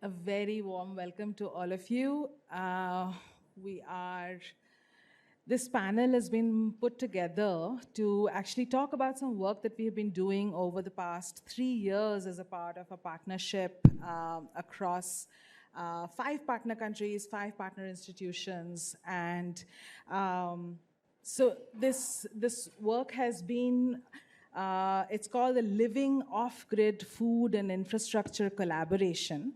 A very warm welcome to all of you. This panel has been put together to actually talk about some work that we have been doing over the past 3 years as a part of a partnership across 5 partner countries, 5 partner institutions. And so this work has been, it's called the Living Off-Grid Food and Infrastructure Collaboration.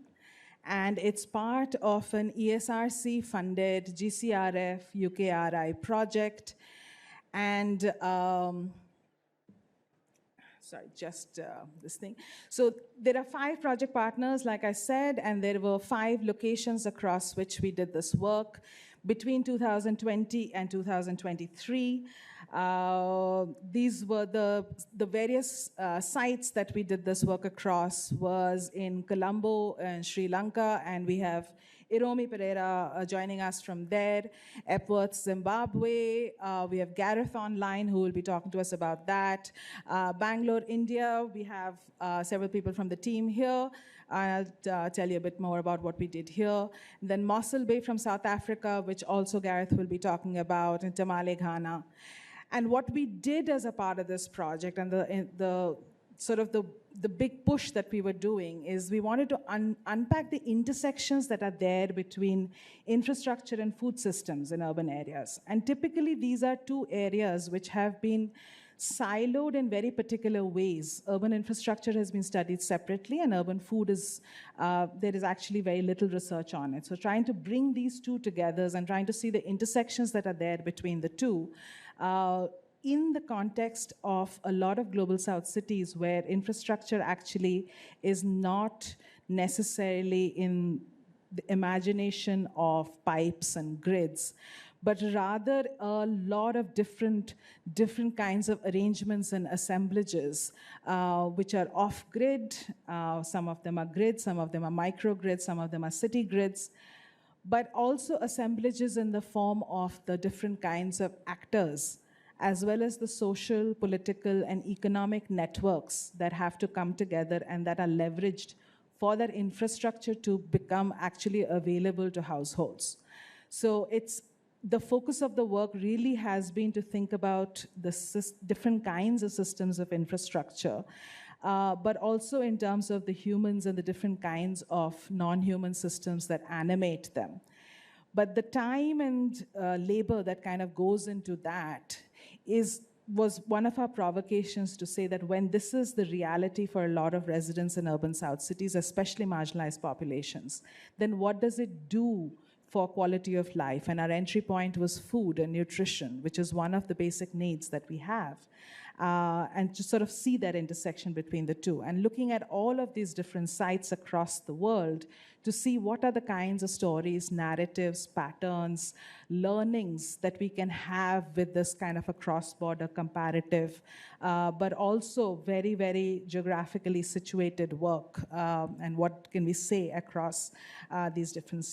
And it's part of an ESRC-funded GCRF UKRI project. And, this thing. So there are 5 project partners, like I said, and there were 5 locations across which we did this work. Between 2020 and 2023, these were the various sites that we did this work across was in Colombo in Sri Lanka, and we have Iromi, Perera joining us from there, Epworth, Zimbabwe. We have Gareth online who will be talking to us about that. Bangalore, India, we have several people from the team here. I'll tell you a bit more about what we did here. And then Mossel Bay from South Africa, which also Gareth will be talking about, and Tamale, Ghana. And what we did as a part of this project and the big push that we were doing is we wanted to unpack the intersections that are there between infrastructure and food systems in urban areas. And typically these are 2 areas which have been siloed in very particular ways. Urban infrastructure has been studied separately, and urban food is, there is actually very little research on it. So trying to bring these 2 together and trying to see the intersections that are there between the 2, in the context of a lot of global south cities where infrastructure actually is not necessarily in the imagination of pipes and grids, but rather a lot of different kinds of arrangements and assemblages, which are off-grid. Some of them are grids, some of them are microgrids, some of them are city grids, but also assemblages in the form of the different kinds of actors, as well as the social, political, and economic networks that have to come together and that are leveraged for that infrastructure to become actually available to households. So the focus of the work really has been to think about the different kinds of systems of infrastructure, but also in terms of the humans and the different kinds of non-human systems that animate them. But the time and labor that kind of goes into that was one of our provocations to say that when this is the reality for a lot of residents in urban south cities, especially marginalized populations, then what does it do for quality of life? And our entry point was food and nutrition, which is one of the basic needs that we have. And to sort of see that intersection between the 2. And looking at all of these different sites across the world to see what are the kinds of stories, narratives, patterns, learnings that we can have with this kind of a cross-border comparative, but also very, very geographically situated work, and what can we say across these different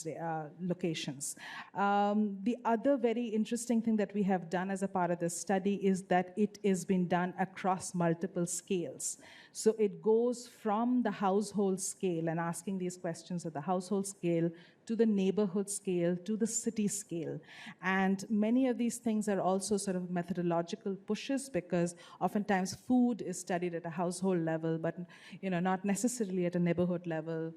locations. The other very interesting thing that we have done as a part of this study is that it is being done across multiple scales. So it goes from the household scale and asking these questions at the household scale to the neighborhood scale, to the city scale. And many of these things are also sort of methodological pushes, because oftentimes food is studied at a household level, but not necessarily at a neighborhood level.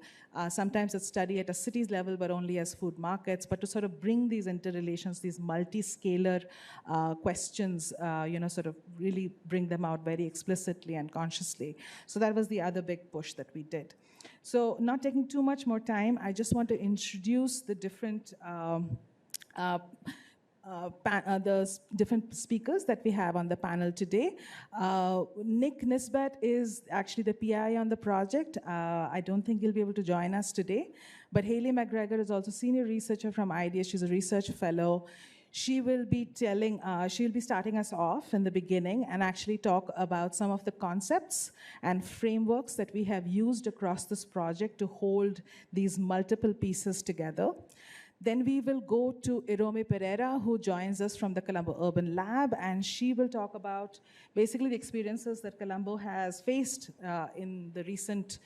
Sometimes it's studied at a city's level, but only as food markets. But to sort of bring these interrelations, these multi-scalar questions, sort of really bring them out very explicitly and consciously. So that was the other big push that we did. So not taking too much more time, I just want to introduce the different different speakers that we have on the panel today. Nick Nisbett is actually the PI on the project. I don't think he'll be able to join us today, but Hayley MacGregor is also senior researcher from IDEA. She's a research fellow. She will be she'll be starting us off in the beginning and actually talk about some of the concepts and frameworks that we have used across this project to hold these multiple pieces together. Then we will go to Iromi Perera, who joins us from the Colombo Urban Lab, and she will talk about basically the experiences that Colombo has faced in the recent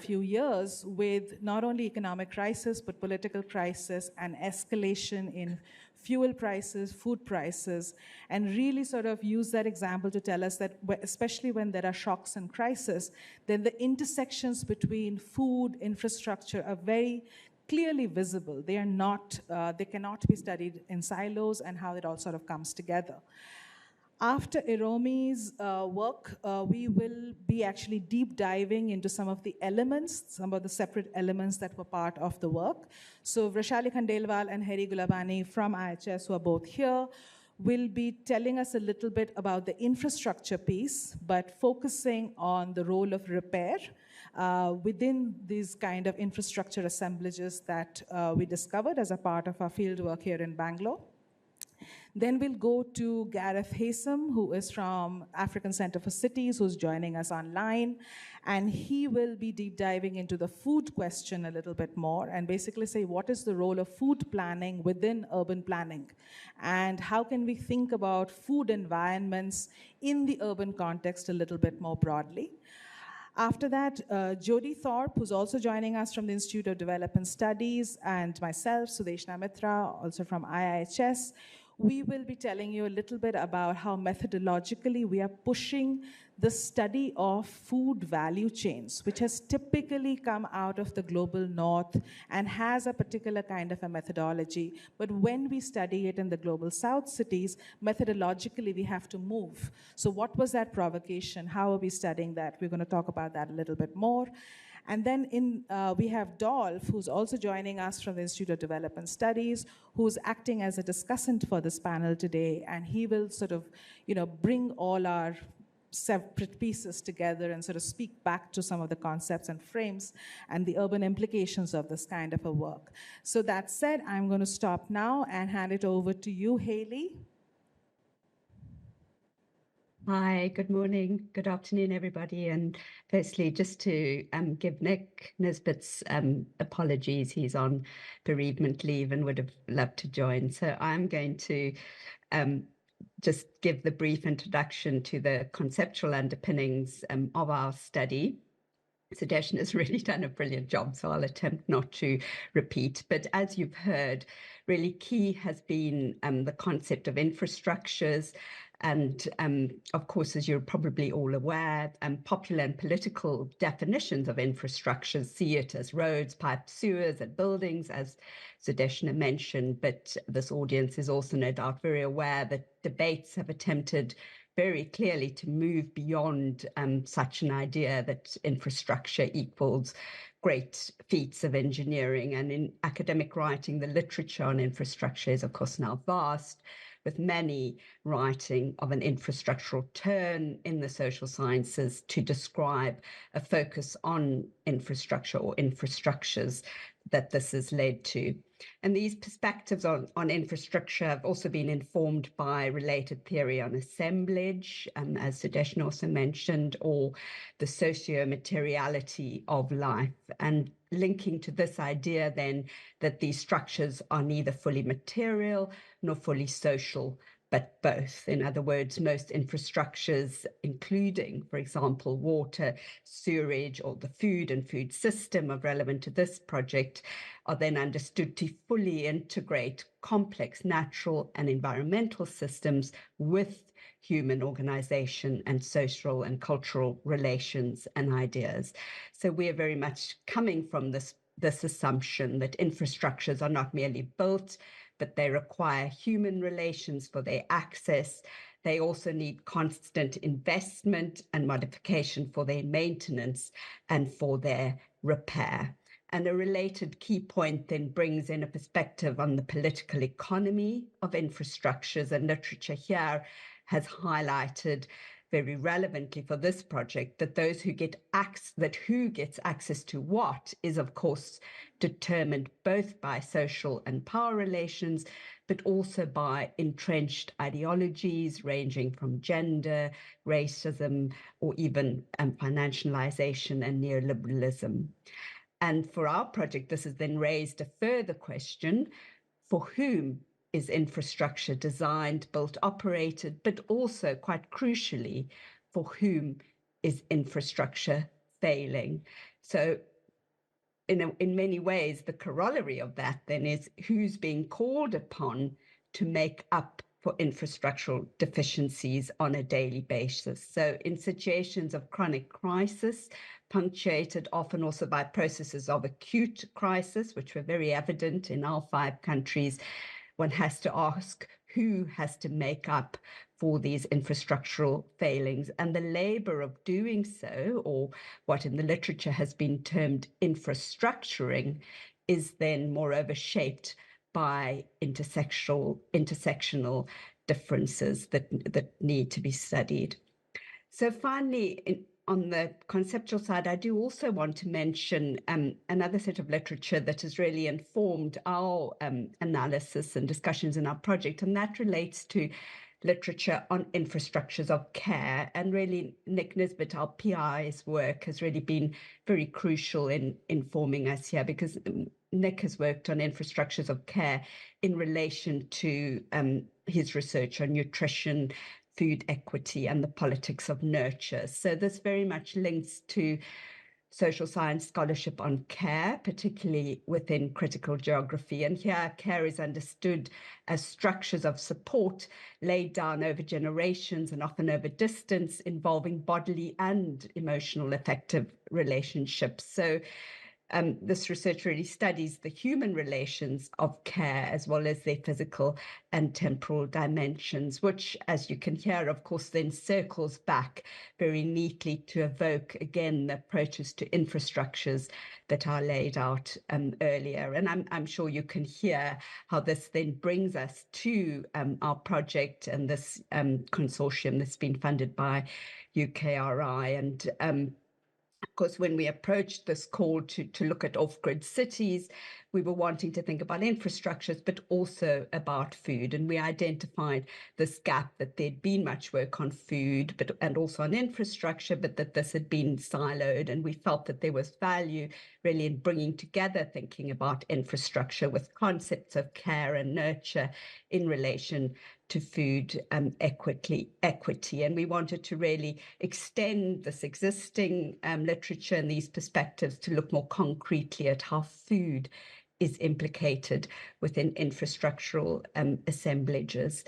few years with not only economic crisis, but political crisis and escalation in fuel prices, food prices, and really sort of use that example to tell us that, especially when there are shocks and crisis, then the intersections between food, infrastructure are very clearly visible. They are not, they cannot be studied in silos, and how it all sort of comes together. After Iromi's work, we will be actually deep diving into some of the elements, some of the separate elements that were part of the work. So Vrashali Khandelwal and Herry Gulabani from IHS, who are both here, will be telling us a little bit about the infrastructure piece, but focusing on the role of repair within these kind of infrastructure assemblages that we discovered as a part of our field work here in Bangalore. Then we'll go to Gareth Haysom, who is from African Center for Cities, who's joining us online. And he will be deep diving into the food question a little bit more and basically say, what is the role of food planning within urban planning? And how can we think about food environments in the urban context a little bit more broadly? After that, Jodie Thorpe, who's also joining us from the Institute of Development Studies, and myself, Sudeshna Mitra, also from IIHS, we will be telling you a little bit about how methodologically we are pushing the study of food value chains, which has typically come out of the global north and has a particular kind of a methodology. But when we study it in the global south cities, methodologically we have to move. So what was that provocation? How are we studying that? We're going to talk about that a little bit more. And then we have Dolf, who's also joining us from the Institute of Development Studies, who's acting as a discussant for this panel today. And he will sort of, bring all our separate pieces together and sort of speak back to some of the concepts and frames and the urban implications of this kind of a work. So that said, I'm going to stop now and hand it over to you, Hayley. Hi, good morning, good afternoon, everybody. And firstly, just to give Nick Nisbett's apologies. He's on bereavement leave and would have loved to join. So I'm going to just give the brief introduction to the conceptual underpinnings of our study. Sudeshna has really done a brilliant job, so I'll attempt not to repeat. But as you've heard, really key has been the concept of infrastructures. And of course, as you're probably all aware, popular and political definitions of infrastructures see it as roads, pipes, sewers, and buildings, as Sudeshna mentioned. But this audience is also no doubt very aware that debates have attempted very clearly to move beyond such an idea that infrastructure equals great feats of engineering. And in academic writing, the literature on infrastructure is, of course, now vast, with many writing of an infrastructural turn in the social sciences to describe a focus on infrastructure or infrastructures that this has led to. And these perspectives on infrastructure have also been informed by related theory on assemblage, as Sudeshna also mentioned, or the socio-materiality of life. And linking to this idea then that these structures are neither fully material nor fully social, but both. In other words, most infrastructures, including, for example, water, sewerage, or the food and food system of relevant to this project, are then understood to fully integrate complex natural and environmental systems with human organization and social and cultural relations and ideas. So we are very much coming from this assumption that infrastructures are not merely built, but they require human relations for their access. They also need constant investment and modification for their maintenance and for their repair. And a related key point then brings in a perspective on the political economy of infrastructures, and literature here has highlighted very relevantly for this project that those who get who gets access to what is of course determined both by social and power relations, but also by entrenched ideologies ranging from gender, racism, or even financialization and neoliberalism. And for our project, this has then raised a further question: for whom is infrastructure designed, built, operated, but also, quite crucially, for whom is infrastructure failing? So in many ways, the corollary of that then is who's being called upon to make up for infrastructural deficiencies on a daily basis. So in situations of chronic crisis, punctuated often also by processes of acute crisis, which were very evident in our 5 countries, one has to ask who has to make up for these infrastructural failings. And the labor of doing so, or what in the literature has been termed infrastructuring, is then moreover shaped by intersectional differences that need to be studied. So finally, on the conceptual side, I do also want to mention another set of literature that has really informed our analysis and discussions in our project, and that relates to literature on infrastructures of care. And really, Nick Nisbett, our PI's work, has really been very crucial in informing us here, because Nick has worked on infrastructures of care in relation to his research on nutrition, food equity, and the politics of nurture. So this very much links to social science scholarship on care, particularly within critical geography. And here, care is understood as structures of support laid down over generations and often over distance, involving bodily and emotional affective relationships. So this research really studies the human relations of care as well as their physical and temporal dimensions, which, as you can hear, of course, then circles back very neatly to evoke again the approaches to infrastructures that are laid out earlier. And I'm sure you can hear how this then brings us to our project and this consortium that's been funded by UKRI. And of course, when we approached this call to look at off-grid cities, we were wanting to think about infrastructures, but also about food. And we identified this gap, that there'd been much work on food, and also on infrastructure, but that this had been siloed. And we felt that there was value really in bringing together thinking about infrastructure with concepts of care and nurture in relation to food equity. And we wanted to really extend this existing literature and these perspectives to look more concretely at how food is implicated within infrastructural assemblages.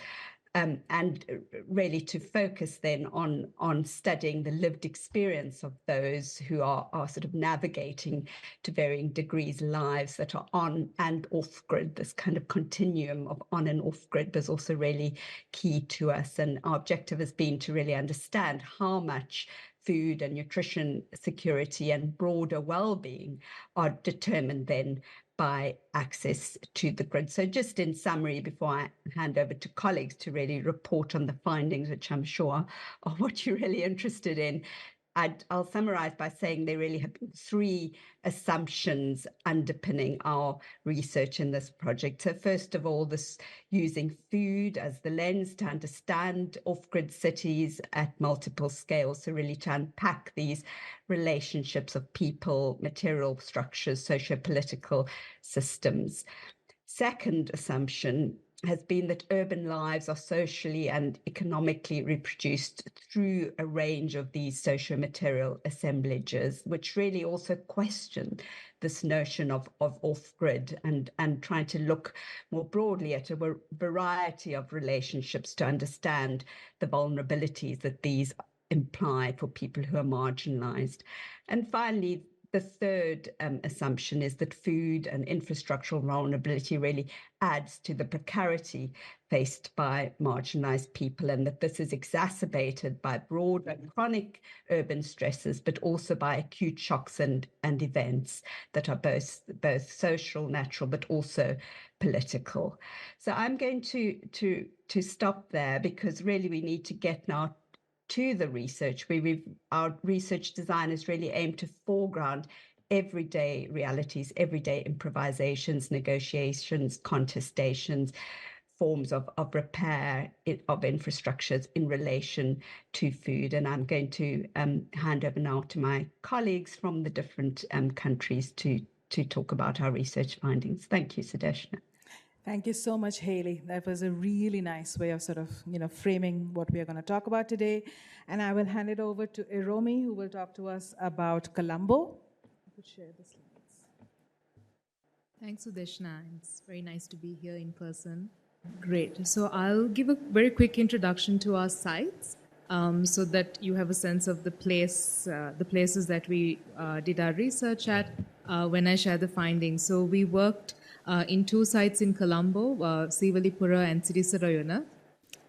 And really to focus then on studying the lived experience of those who are sort of navigating to varying degrees lives that are on and off grid. This kind of continuum of on and off grid was also really key to us. And our objective has been to really understand how much food and nutrition security and broader well-being are determined then by access to the grid. So just in summary, before I hand over to colleagues to really report on the findings, which I'm sure are what you're really interested in, I'll summarize by saying there really have been 3 assumptions underpinning our research in this project. So first of all, this using food as the lens to understand off-grid cities at multiple scales. So really to unpack these relationships of people, material structures, socio-political systems. Second assumption has been that urban lives are socially and economically reproduced through a range of these socio-material assemblages, which really also question this notion of off-grid and trying to look more broadly at a variety of relationships to understand the vulnerabilities that these imply for people who are marginalized. And finally, the third assumption is that food and infrastructural vulnerability really adds to the precarity faced by marginalized people, and that this is exacerbated by broad and chronic urban stresses, but also by acute shocks and events that are both social, natural, but also political. So I'm going to stop there, because really we need to get now to the research, where our research design is really aimed to foreground everyday realities, everyday improvisations, negotiations, contestations, forms of repair of infrastructures in relation to food. And I'm going to hand over now to my colleagues from the different countries to talk about our research findings. Thank you, Sudeshna. Thank you so much, Hayley. That was a really nice way of sort of, framing what we are going to talk about today. And I will hand it over to Iromi, who will talk to us about Colombo. You could share the slides. Thanks, Sudeshna. It's very nice to be here in person. Great. So I'll give a very quick introduction to our sites so that you have a sense of the places that we did our research at when I share the findings. So we worked in 2 sites in Colombo, Sivalipura and Sirisarayana.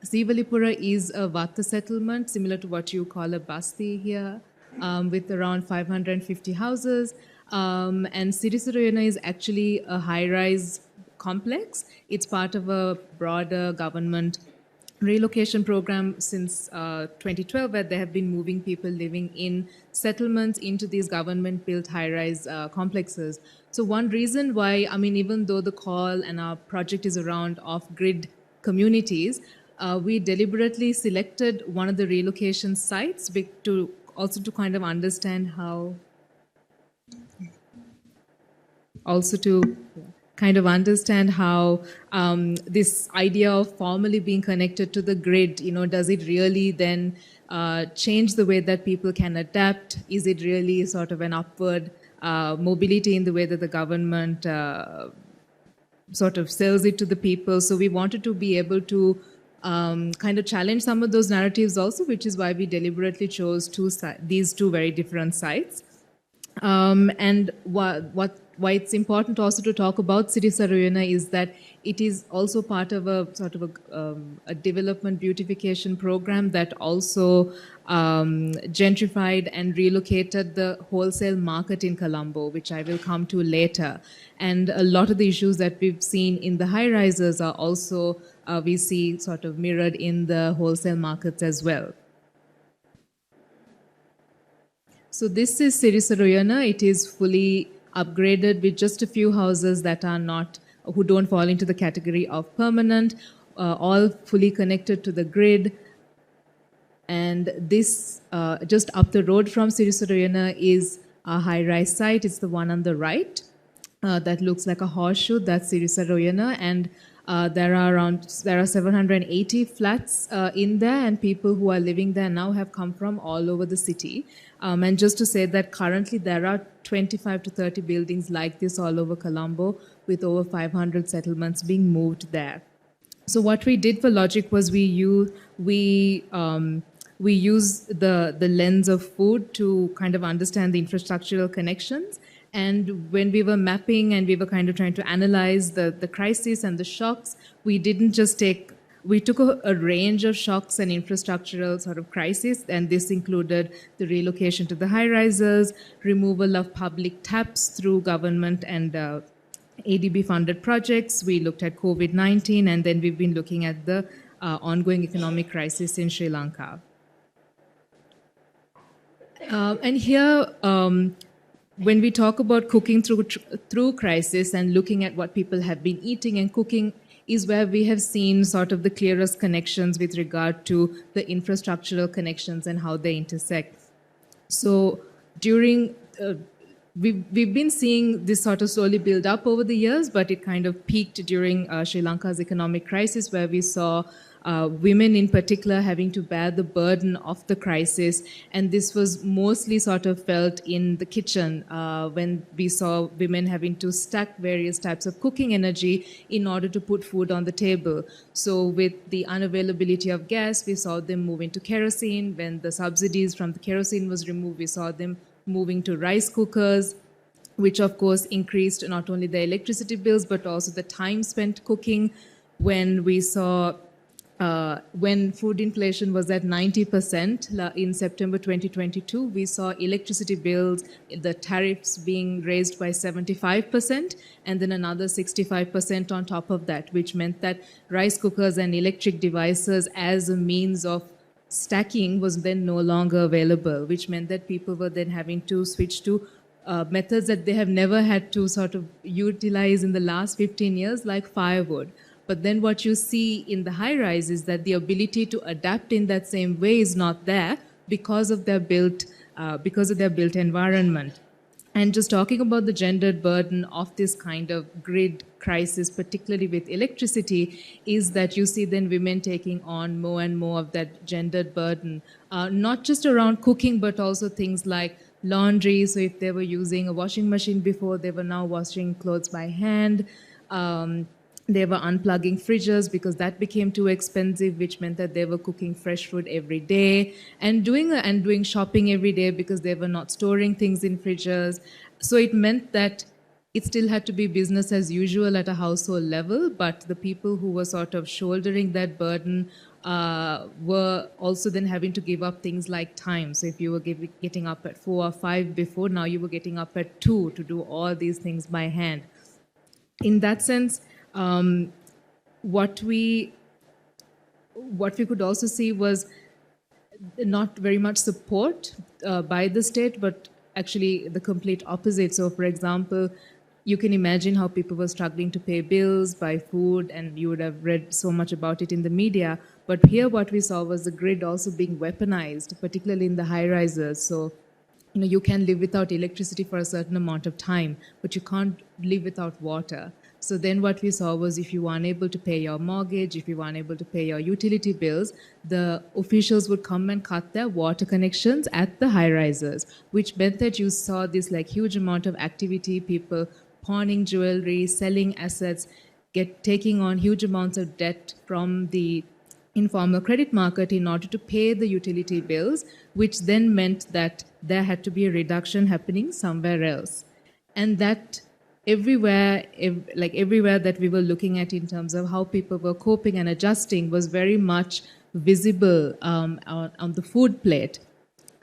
Sivalipura is a Vata settlement, similar to what you call a basti here, with around 550 houses. And Sirisarayana is actually a high-rise complex. It's part of a broader government relocation program since 2012, where they have been moving people living in settlements into these government-built high-rise complexes. So one reason why, even though the call and our project is around off-grid communities, we deliberately selected one of the relocation sites to kind of understand how this idea of formally being connected to the grid, does it really then change the way that people can adapt? Is it really sort of an upward mobility in the way that the government sort of sells it to the people? So we wanted to be able to kind of challenge some of those narratives also, which is why we deliberately chose these 2 very different sites. And why it's important also to talk about Sirisarayana is that it is also part of a sort of a development beautification program that also gentrified and relocated the wholesale market in Colombo, which I will come to later. And a lot of the issues that we've seen in the high-rises are also, we see sort of mirrored in the wholesale markets as well. So this is Sirisarayana. It is fully upgraded with just a few houses that are who don't fall into the category of permanent, all fully connected to the grid. And this, just up the road from Sirisarayana, is a high-rise site. It's the one on the right that looks like a horseshoe. That's Sirisarayana, and there are 780 flats in there, and people who are living there now have come from all over the city. And just to say that currently there are 25 to 30 buildings like this all over Colombo, with over 500 settlements being moved there. So what we did for logic was we use the lens of food to kind of understand the infrastructural connections. And when we were mapping and we were kind of trying to analyze the crisis and the shocks, we took a range of shocks and infrastructural sort of crisis, and this included the relocation to the high-rises, removal of public taps through government and ADB-funded projects. We looked at COVID-19, and then we've been looking at the ongoing economic crisis in Sri Lanka. And here, when we talk about cooking through crisis and looking at what people have been eating and cooking, is where we have seen sort of the clearest connections with regard to the infrastructural connections and how they intersect. So we've been seeing this sort of slowly build up over the years, but it kind of peaked during Sri Lanka's economic crisis, where we saw women in particular having to bear the burden of the crisis. And this was mostly sort of felt in the kitchen when we saw women having to stack various types of cooking energy in order to put food on the table. So with the unavailability of gas, we saw them move into kerosene. When the subsidies from the kerosene was removed, we saw them moving to rice cookers, which of course increased not only the electricity bills, but also the time spent cooking. When we saw when food inflation was at 90% in September 2022, we saw electricity bills, the tariffs being raised by 75%, and then another 65% on top of that, which meant that rice cookers and electric devices as a means of stacking was then no longer available, which meant that people were then having to switch to methods that they have never had to sort of utilize in the last 15 years, like firewood. But then what you see in the high-rise is that the ability to adapt in that same way is not there because of their built environment. And just talking about the gendered burden of this kind of grid crisis, particularly with electricity, is that you see then women taking on more and more of that gendered burden, not just around cooking, but also things like laundry. So if they were using a washing machine before, they were now washing clothes by hand. They were unplugging fridges because that became too expensive, which meant that they were cooking fresh food every day and doing shopping every day because they were not storing things in fridges. So it meant that it still had to be business as usual at a household level, but the people who were sort of shouldering that burden were also then having to give up things like time. So if you were getting up at 4 or 5 before, now you were getting up at 2 to do all these things by hand. In that sense, what we could also see was not very much support by the state, but actually the complete opposite. So, for example, you can imagine how people were struggling to pay bills, buy food, and you would have read so much about it in the media. But here what we saw was the grid also being weaponized, particularly in the high-rises. So, you can live without electricity for a certain amount of time, but you can't live without water. So then what we saw was if you were unable to pay your mortgage, if you were unable to pay your utility bills, the officials would come and cut their water connections at the high-rises, which meant that you saw this huge amount of activity, people pawning jewelry, selling assets, taking on huge amounts of debt from the informal credit market in order to pay the utility bills, which then meant that there had to be a reduction happening somewhere else. And that everywhere that we were looking at in terms of how people were coping and adjusting was very much visible on the food plate.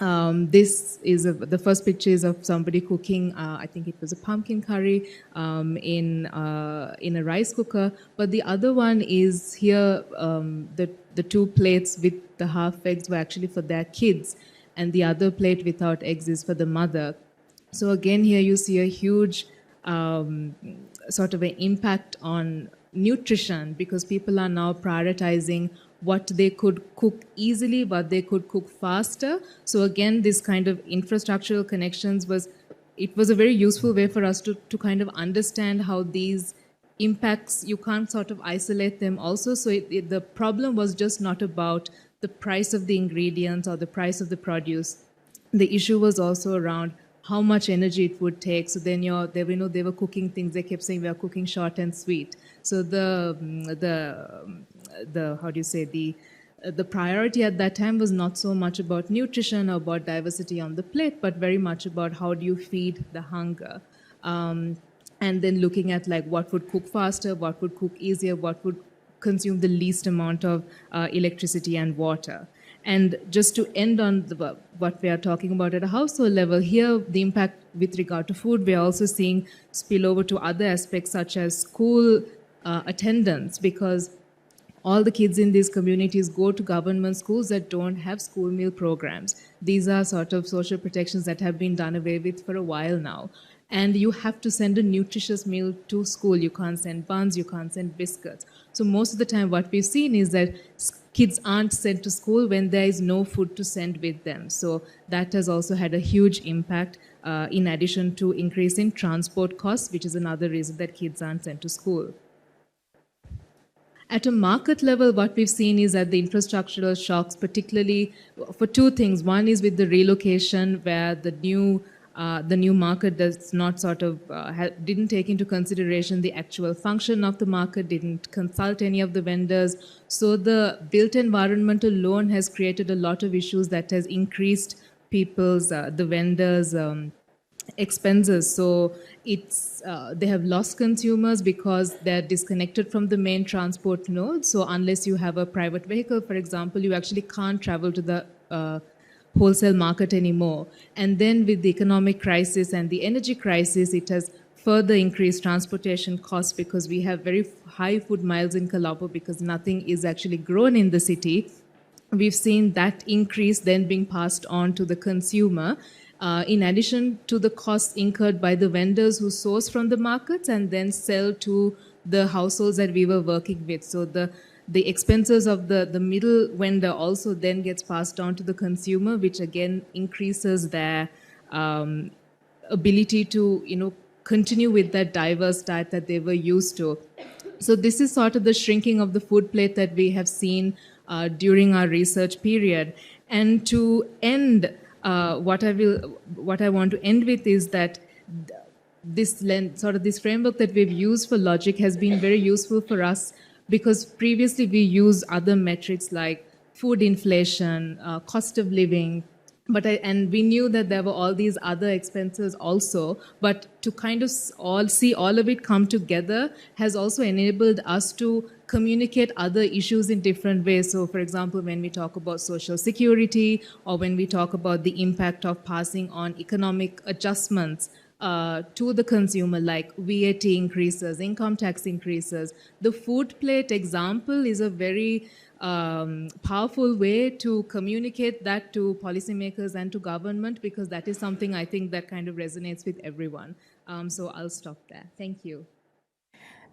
This is the first picture is of somebody cooking, I think it was a pumpkin curry in a rice cooker. But the other one is here, the 2 plates with the half eggs were actually for their kids, and the other plate without eggs is for the mother. So again, here you see a huge sort of an impact on nutrition because people are now prioritizing what they could cook easily, what they could cook faster. So again, this kind of infrastructural connections was a very useful way for us to kind of understand how these impacts, you can't sort of isolate them also. So the problem was just not about the price of the ingredients or the price of the produce. The issue was also around how much energy it would take. So then they were cooking things. They kept saying we are cooking short and sweet. So the priority at that time was not so much about nutrition or about diversity on the plate, but very much about how do you feed the hunger. And then looking at what would cook faster, what would cook easier, what would consume the least amount of electricity and water. And just to end on what we are talking about at a household level, here the impact with regard to food, we are also seeing spill over to other aspects such as school attendance, because all the kids in these communities go to government schools that don't have school meal programs. These are sort of social protections that have been done away with for a while now. And you have to send a nutritious meal to school. You can't send buns, you can't send biscuits. So most of the time what we've seen is that kids aren't sent to school when there is no food to send with them. So that has also had a huge impact in addition to increase in transport costs, which is another reason that kids aren't sent to school. At a market level, what we've seen is that the infrastructural shocks, particularly for 2 things. One is with the relocation, where the new market does not sort of didn't take into consideration the actual function of the market, didn't consult any of the vendors. So the built environment alone has created a lot of issues that has increased people's, the vendors' expenses. So it's they have lost consumers because they're disconnected from the main transport node. So unless you have a private vehicle, for example, you actually can't travel to the wholesale market anymore. And then with the economic crisis and the energy crisis, it has further increased transportation costs because we have very high food miles in Colombo because nothing is actually grown in the city. We've seen that increase then being passed on to the consumer, in addition to the costs incurred by the vendors who source from the markets and then sell to the households that we were working with. So the expenses of the middle vendor also then gets passed on to the consumer, which again increases their ability to, continue with that diverse diet that they were used to. So this is sort of the shrinking of the food plate that we have seen during our research period. And to end, what I want to end with is that this framework that we've used for logic has been very useful for us, because previously we used other metrics like food inflation, cost of living, and we knew that there were all these other expenses also, but to kind of see all of it come together has also enabled us to communicate other issues in different ways. So, for example, when we talk about social security, or when we talk about the impact of passing on economic adjustments to the consumer, like VAT increases, income tax increases, the food plate example is a very powerful way to communicate that to policymakers and to government, because that is something I think that kind of resonates with everyone. So I'll stop there. Thank you.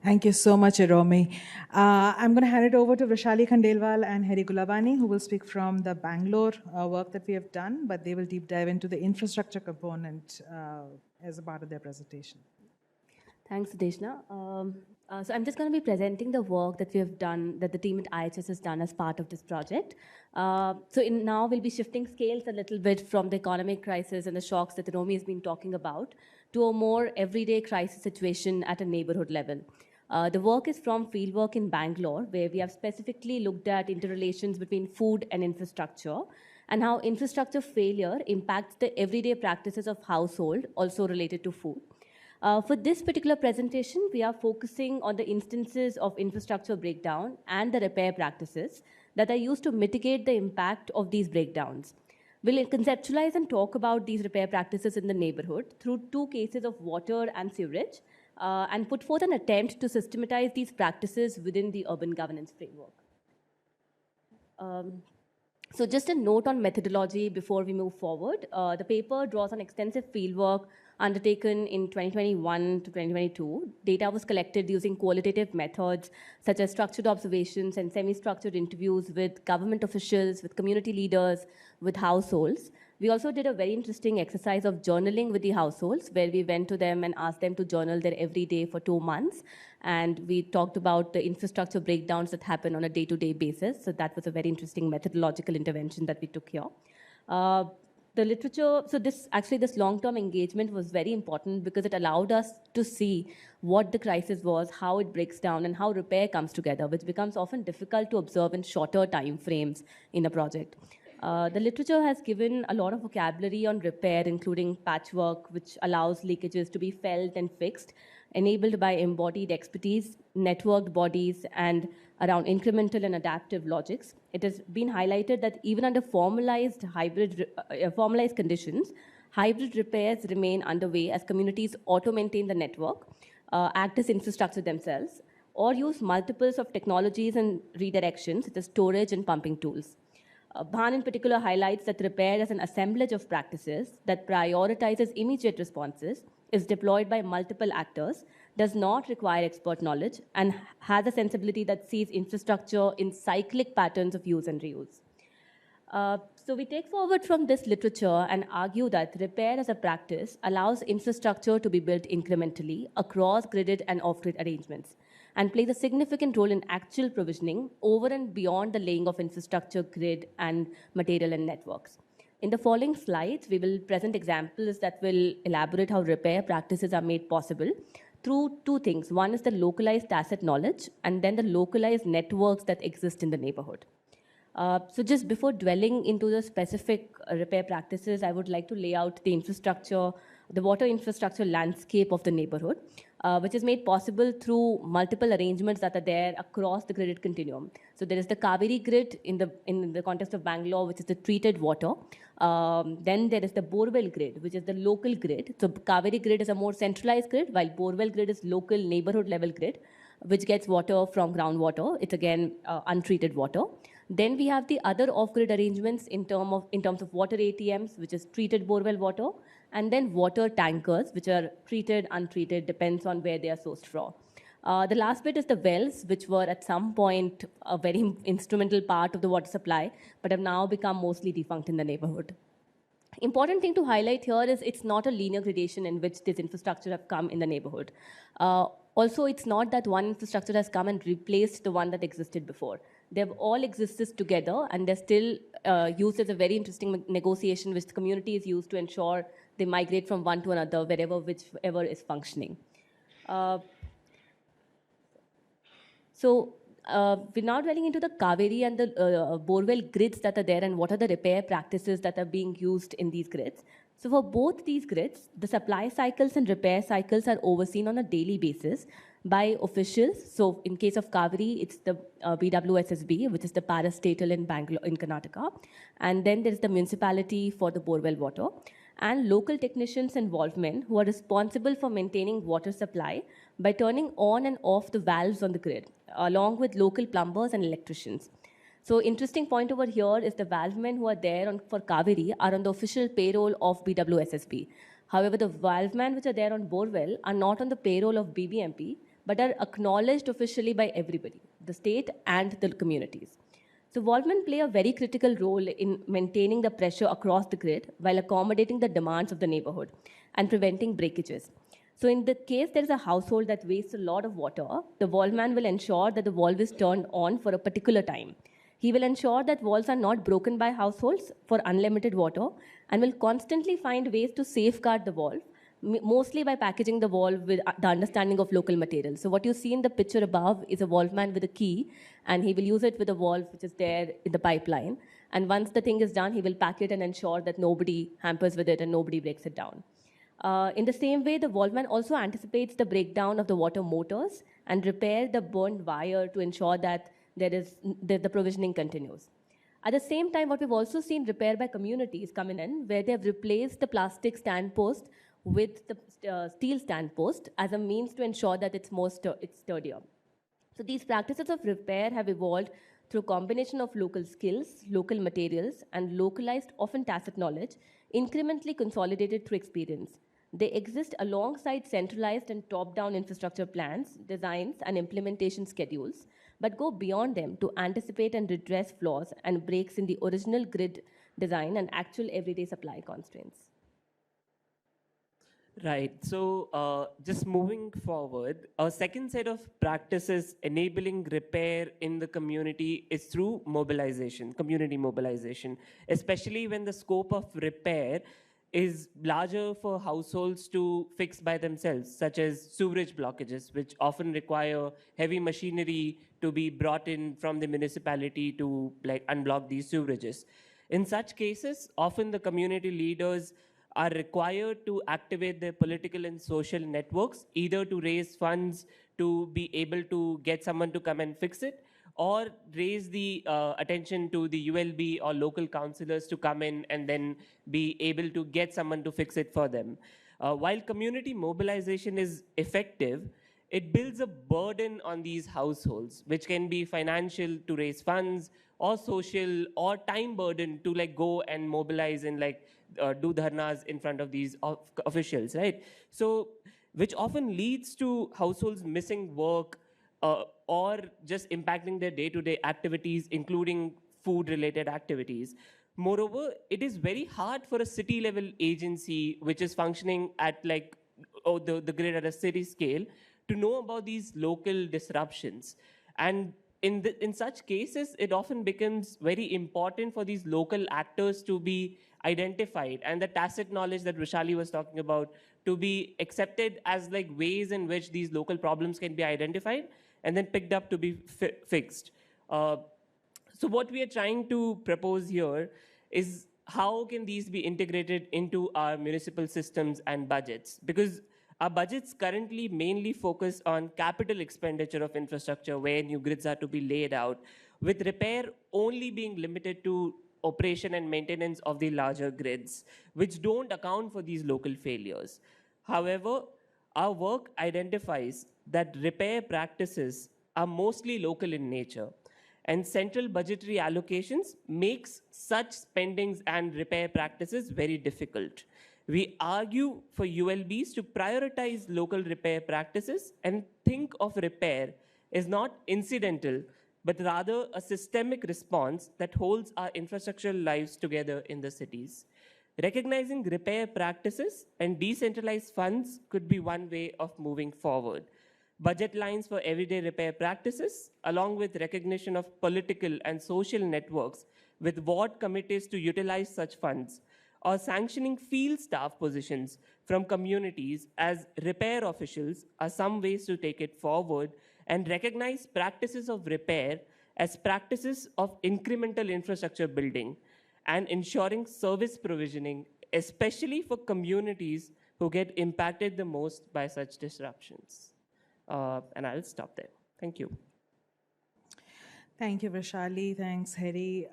Thank you so much, Iromi. I'm going to hand it over to Vrashali, Khandelwal, and Herry Gulabani, who will speak from the Bangalore work that we have done, but they will deep dive into the infrastructure component as a part of their presentation. Thanks, Sudeshna. So I'm just going to be presenting the work that we have done, that the team at IHS has done as part of this project. Now we'll be shifting scales a little bit from the economic crisis and the shocks that Iromi has been talking about to a more everyday crisis situation at a neighborhood level. The work is from fieldwork in Bangalore, where we have specifically looked at interrelations between food and infrastructure, and how infrastructure failure impacts the everyday practices of household, also related to food. For this particular presentation, we are focusing on the instances of infrastructure breakdown and the repair practices that are used to mitigate the impact of these breakdowns. We'll conceptualize and talk about these repair practices in the neighborhood through two cases of water and sewerage, and put forth an attempt to systematize these practices within the urban governance framework. So just a note on methodology before we move forward. The paper draws on extensive fieldwork undertaken in 2021 to 2022. Data was collected using qualitative methods such as structured observations and semi-structured interviews with government officials, with community leaders, with households. We also did a very interesting exercise of journaling with the households, where we went to them and asked them to journal their everyday for 2 months. And we talked about the infrastructure breakdowns that happen on a day-to-day basis. So that was a very interesting methodological intervention that we took here. The literature, so this long-term engagement was very important because it allowed us to see what the crisis was, how it breaks down, and how repair comes together, which becomes often difficult to observe in shorter time frames in a project. The literature has given a lot of vocabulary on repair, including patchwork, which allows leakages to be felt and fixed, enabled by embodied expertise, networked bodies, and around incremental and adaptive logics. It has been highlighted that even under formalized conditions, hybrid repairs remain underway as communities auto-maintain the network, act as infrastructure themselves, or use multiples of technologies and redirections, such as storage and pumping tools. Bhan in particular highlights that repair as an assemblage of practices that prioritizes immediate responses, is deployed by multiple actors, does not require expert knowledge, and has a sensibility that sees infrastructure in cyclic patterns of use and reuse. So we take forward from this literature and argue that repair as a practice allows infrastructure to be built incrementally across gridded and off-grid arrangements, and plays a significant role in actual provisioning over and beyond the laying of infrastructure, grid, and material and networks. In the following slides, we will present examples that will elaborate how repair practices are made possible through two things. One is the localized asset knowledge, and then the localized networks that exist in the neighborhood. So just before dwelling into the specific repair practices, I would like to lay out the infrastructure, the water infrastructure landscape of the neighborhood, which is made possible through multiple arrangements that are there across the gridded continuum. So there is the Kaveri grid in the context of Bangalore, which is the treated water. Then there is the borewell grid, which is the local grid. So Kaveri grid is a more centralized grid, while borewell grid is local neighborhood level grid, which gets water from groundwater. It's again untreated water. Then we have the other off-grid arrangements in terms of water ATMs, which is treated borewell water, and then water tankers, which are treated, untreated, depends on where they are sourced from. The last bit is the wells, which were at some point a very instrumental part of the water supply, but have now become mostly defunct in the neighborhood. Important thing to highlight here is it's not a linear gradation in which this infrastructure have come in the neighborhood. Also, it's not that one infrastructure has come and replaced the one that existed before. They've all existed together, and they're still used as a very interesting negotiation which the community is used to ensure they migrate from one to another whichever is functioning. We're now dwelling into the Kaveri and the borewell grids that are there and what are the repair practices that are being used in these grids. So for both these grids, the supply cycles and repair cycles are overseen on a daily basis by officials. So in case of Kaveri, it's the BWSSB, which is the parastatal in Bangalore, in Karnataka. And then there's the municipality for the borewell water and local technicians and valvemen who are responsible for maintaining water supply by turning on and off the valves on the grid, along with local plumbers and electricians. So interesting point over here is the valvemen who are there for Kaveri are on the official payroll of BWSSB. However, the valvemen which are there on borewell are not on the payroll of BBMP, but are acknowledged officially by everybody, the state and the communities. So valvemen play a very critical role in maintaining the pressure across the grid while accommodating the demands of the neighborhood and preventing breakages. So in the case there is a household that wastes a lot of water, the valveman will ensure that the valve is turned on for a particular time. He will ensure that valves are not broken by households for unlimited water and will constantly find ways to safeguard the valve, mostly by packaging the valve with the understanding of local materials. So what you see in the picture above is a valveman with a key, and he will use it with a valve which is there in the pipeline. And once the thing is done, he will pack it and ensure that nobody hampers with it and nobody breaks it down. In the same way, the valveman also anticipates the breakdown of the water motors and repair the burned wire to ensure that the provisioning continues. At the same time, what we've also seen repair by communities coming in, where they've replaced the plastic stand post with the steel stand post as a means to ensure that it's sturdier. So these practices of repair have evolved through a combination of local skills, local materials, and localized, often tacit knowledge, incrementally consolidated through experience. They exist alongside centralized and top-down infrastructure plans, designs, and implementation schedules, but go beyond them to anticipate and redress flaws and breaks in the original grid design and actual everyday supply constraints. Right. So just moving forward, a second set of practices enabling repair in the community is through mobilization, community mobilization, especially when the scope of repair is larger for households to fix by themselves, such as sewerage blockages, which often require heavy machinery to be brought in from the municipality to unblock these severages. In such cases, often the community leaders are required to activate their political and social networks, either to raise funds to be able to get someone to come and fix it, or raise the attention to the ULB or local councillors to come in and then be able to get someone to fix it for them. While community mobilization is effective, it builds a burden on these households, which can be financial to raise funds, or social, or time burden to go and mobilize and do dharnas in front of these officials, right? So, which often leads to households missing work or just impacting their day-to-day activities, including food-related activities. Moreover, it is very hard for a city-level agency, which is functioning at the grid at a city scale, to know about these local disruptions. And in such cases, it often becomes very important for these local actors to be identified, and the tacit knowledge that Vrashali was talking about to be accepted as ways in which these local problems can be identified and then picked up to be fixed. So what we are trying to propose here is how can these be integrated into our municipal systems and budgets? Because our budgets currently mainly focus on capital expenditure of infrastructure where new grids are to be laid out, with repair only being limited to operation and maintenance of the larger grids, which don't account for these local failures. However, our work identifies that repair practices are mostly local in nature, and central budgetary allocations makes such spendings and repair practices very difficult. We argue for ULBs to prioritize local repair practices and think of repair as not incidental, but rather a systemic response that holds our infrastructural lives together in the cities. Recognizing repair practices and decentralized funds could be one way of moving forward. Budget lines for everyday repair practices, along with recognition of political and social networks with ward committees to utilize such funds, or sanctioning field staff positions from communities as repair officials are some ways to take it forward and recognize practices of repair as practices of incremental infrastructure building and ensuring service provisioning, especially for communities who get impacted the most by such disruptions. And I'll stop there. Thank you. Thank you, Vrashali. Thanks, Herry.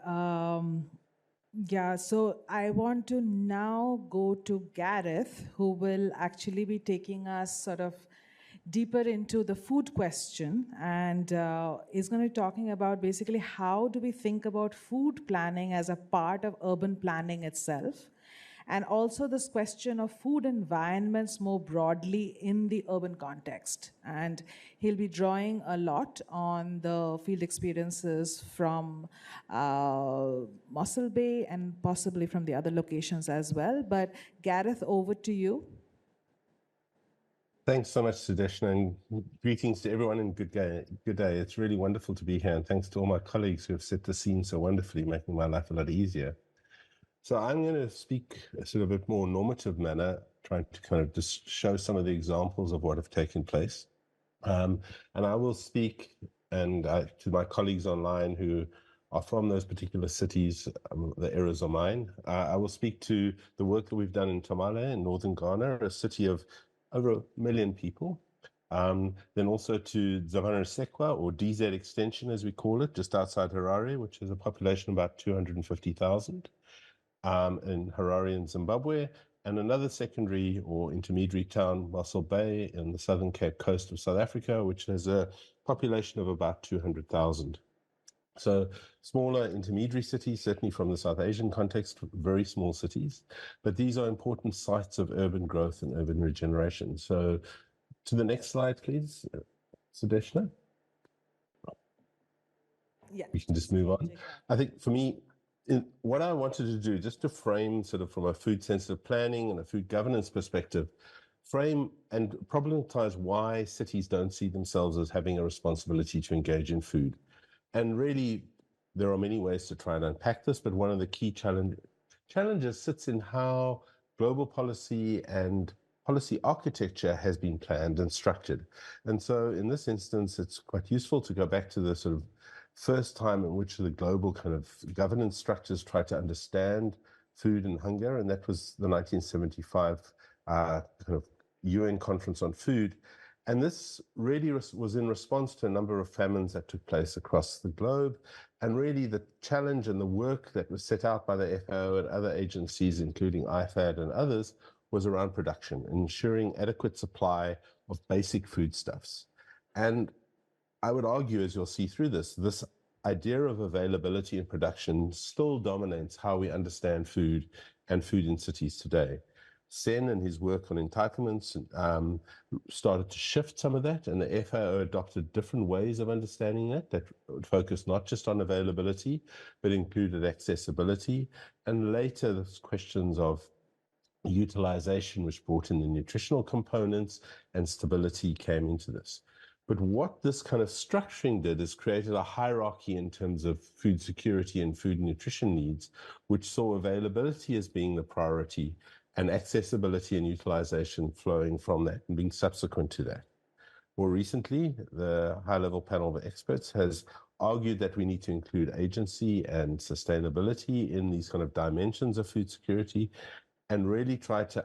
Yeah, so I want to now go to Gareth, who will actually be taking us sort of deeper into the food question, and is going to be talking about basically how do we think about food planning as a part of urban planning itself, and also this question of food environments more broadly in the urban context. And he'll be drawing a lot on the field experiences from Mossel Bay and possibly from the other locations as well. But Gareth, over to you. Thanks so much, Sudeshna, and greetings to everyone and good day. It's really wonderful to be here, and thanks to all my colleagues who have set the scene so wonderfully, making my life a lot easier. So I'm going to speak a sort of a bit more normative manner, trying to kind of just show some of the examples of what have taken place. And I will speak to my colleagues online who are from those particular cities, the errors are mine. I will speak to the work that we've done in Tamale in northern Ghana, a city of over 1 million people. Then also to Dzamara-Sekwa, or DZ Extension as we call it, just outside Harare, which has a population of about 250,000. In Harare in Zimbabwe, and another secondary or intermediary town, Mossel Bay, in the southern Cape Coast of South Africa, which has a population of about 200,000. So smaller intermediary cities, certainly from the South Asian context, very small cities, but these are important sites of urban growth and urban regeneration. So to the next slide, please, Sudeshna. Yeah. We can just move on. I think for me, what I wanted to do, just to frame sort of from a food sensitive planning and a food governance perspective, frame and problematize why cities don't see themselves as having a responsibility to engage in food. And really, there are many ways to try and unpack this, but one of the key challenges sits in how global policy and policy architecture has been planned and structured. And so in this instance, it's quite useful to go back to the sort of first time in which the global kind of governance structures tried to understand food and hunger, and that was the 1975 kind of UN Conference on Food. And this really was in response to a number of famines that took place across the globe. And really the challenge and the work that was set out by the FAO and other agencies, including IFAD and others, was around production, ensuring adequate supply of basic foodstuffs. And I would argue, as you'll see through this idea of availability and production still dominates how we understand food and food in cities today. Sen and his work on entitlements started to shift some of that, and the FAO adopted different ways of understanding that would focus not just on availability, but included accessibility, and later the questions of utilization, which brought in the nutritional components, and stability came into this. But what this kind of structuring did is created a hierarchy in terms of food security and food and nutrition needs, which saw availability as being the priority and accessibility and utilization flowing from that and being subsequent to that. More recently, the high-level panel of experts has argued that we need to include agency and sustainability in these kind of dimensions of food security and really try to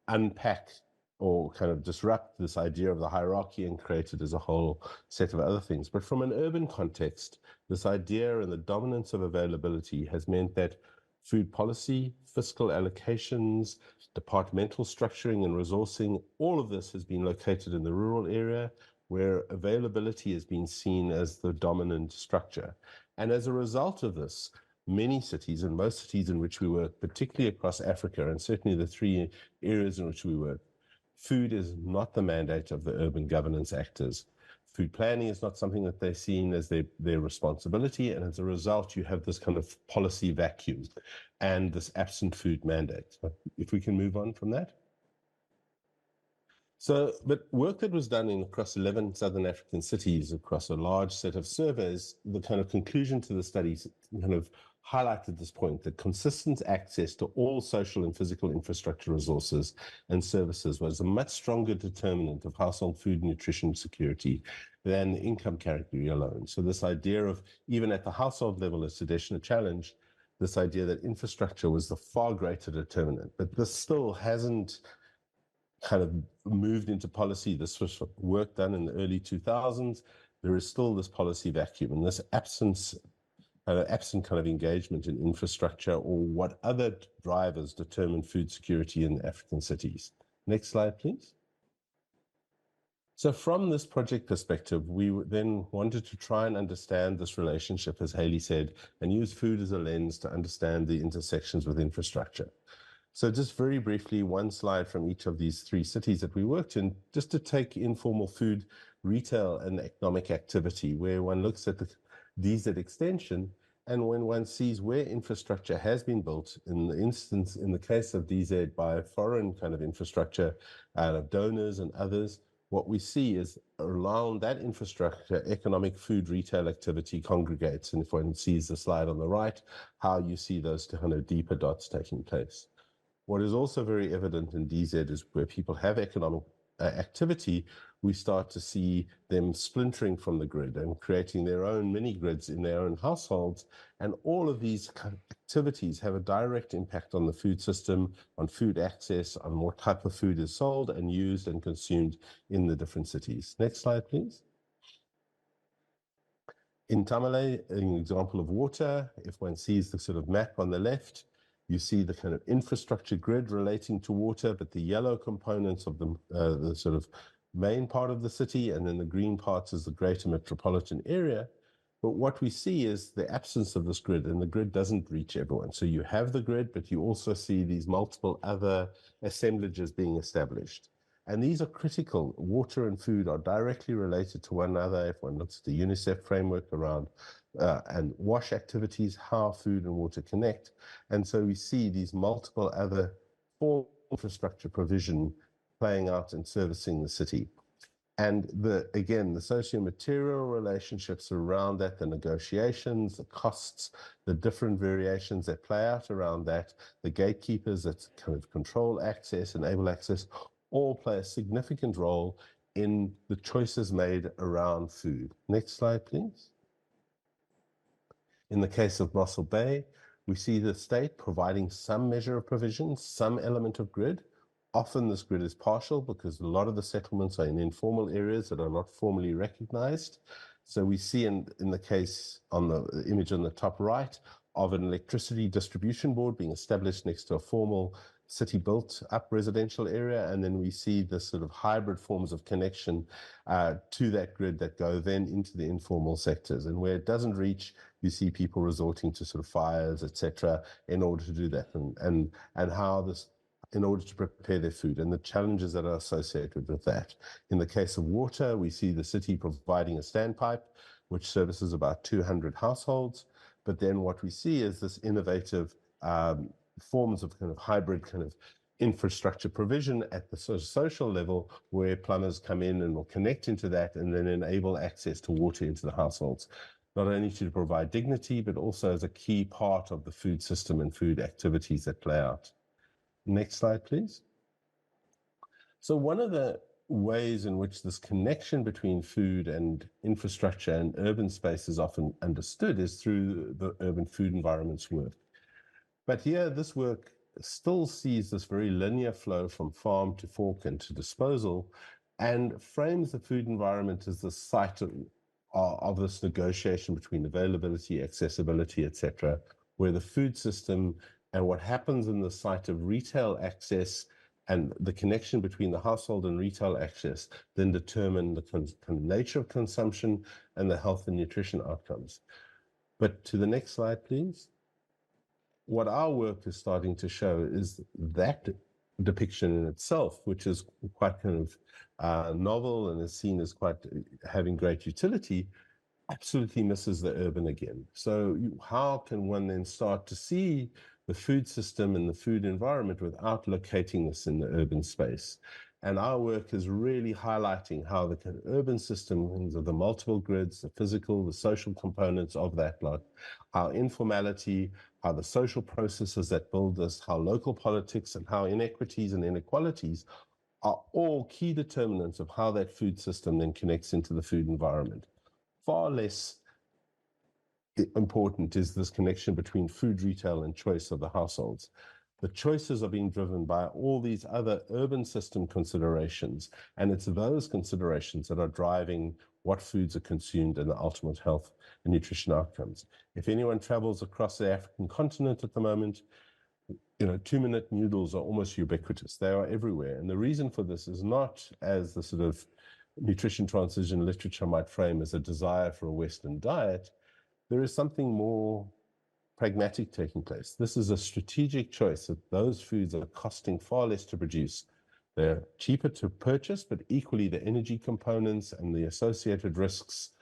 unpack or kind of disrupt this idea of the hierarchy and create it as a whole set of other things. But from an urban context, this idea and the dominance of availability has meant that food policy, fiscal allocations, departmental structuring and resourcing, all of this has been located in the rural area where availability has been seen as the dominant structure. And as a result of this, many cities and most cities in which we work, particularly across Africa, and certainly the three areas in which we work, food is not the mandate of the urban governance actors. Food planning is not something that they're seen as their responsibility, and as a result, you have this kind of policy vacuum and this absent food mandate. So if we can move on from that. So, but work that was done across 11 Southern African cities across a large set of surveys, the kind of conclusion to the studies kind of highlighted this point that consistent access to all social and physical infrastructure resources and services was a much stronger determinant of household food and nutrition security than the income category alone. So this idea of, even at the household level, as Sudeshna challenged, this idea that infrastructure was the far greater determinant, but this still hasn't kind of moved into policy. This was work done in the early 2000s. There is still this policy vacuum and this absent kind of engagement in infrastructure or what other drivers determine food security in African cities. Next slide, please. So from this project perspective, we then wanted to try and understand this relationship, as Hayley said, and use food as a lens to understand the intersections with infrastructure. So just very briefly, one slide from each of these three cities that we worked in, just to take informal food, retail, and economic activity, where one looks at the DZ extension, and when one sees where infrastructure has been built, in the case of DZ by foreign kind of infrastructure, donors and others, what we see is around that infrastructure, economic food retail activity congregates. And if one sees the slide on the right, how you see those kind of deeper dots taking place. What is also very evident in DZ is where people have economic activity, we start to see them splintering from the grid and creating their own mini grids in their own households. And all of these kind of activities have a direct impact on the food system, on food access, on what type of food is sold and used and consumed in the different cities. Next slide, please. In Tamale, an example of water, if one sees the sort of map on the left, you see the kind of infrastructure grid relating to water, but the yellow components of the sort of main part of the city, and then the green parts is the greater metropolitan area. But what we see is the absence of this grid, and the grid doesn't reach everyone. So you have the grid, but you also see these multiple other assemblages being established. And these are critical. Water and food are directly related to one another. If one looks at the UNICEF framework around and wash activities, how food and water connect. And so we see these multiple other forms of infrastructure provision playing out and servicing the city. And again, the socio-material relationships around that, the negotiations, the costs, the different variations that play out around that, the gatekeepers that kind of control access, enable access, all play a significant role in the choices made around food. Next slide, please. In the case of Mossel Bay, we see the state providing some measure of provision, some element of grid. Often this grid is partial because a lot of the settlements are in informal areas that are not formally recognized. So we see in the case on the image on the top right of an electricity distribution board being established next to a formal city built up residential area, and then we see the sort of hybrid forms of connection to that grid that go then into the informal sectors. And where it doesn't reach, you see people resorting to sort of fires, etc., in order to do that, and how this, in order to prepare their food, and the challenges that are associated with that. In the case of water, we see the city providing a standpipe, which services about 200 households. But then what we see is this innovative forms of kind of hybrid kind of infrastructure provision at the sort of social level, where plumbers come in and will connect into that and then enable access to water into the households, not only to provide dignity, but also as a key part of the food system and food activities that play out. Next slide, please. So one of the ways in which this connection between food and infrastructure and urban space is often understood is through the urban food environments work. But here, this work still sees this very linear flow from farm to fork and to disposal, and frames the food environment as the site of this negotiation between availability, accessibility, etc., where the food system and what happens in the site of retail access and the connection between the household and retail access then determine the kind of nature of consumption and the health and nutrition outcomes. But to the next slide, please. what our work is starting to show is that depiction in itself, which is quite kind of novel and is seen as quite having great utility, absolutely misses the urban again. So how can one then start to see the food system and the food environment without locating this in the urban space? And our work is really highlighting how the urban systems of the multiple grids, the physical, the social components of that lot, how informality, how the social processes that build this, how local politics and how inequities and inequalities are all key determinants of how that food system then connects into the food environment. Far less important is this connection between food retail and choice of the households. The choices are being driven by all these other urban system considerations, and it's those considerations that are driving what foods are consumed and the ultimate health and nutrition outcomes. If anyone travels across the African continent at the moment, 2-minute noodles are almost ubiquitous. They are everywhere. And the reason for this is not, as the sort of nutrition transition literature might frame, as a desire for a Western diet. There is something more pragmatic taking place. This is a strategic choice that those foods are costing far less to produce. They're cheaper to purchase, but equally the energy components and the associated risks,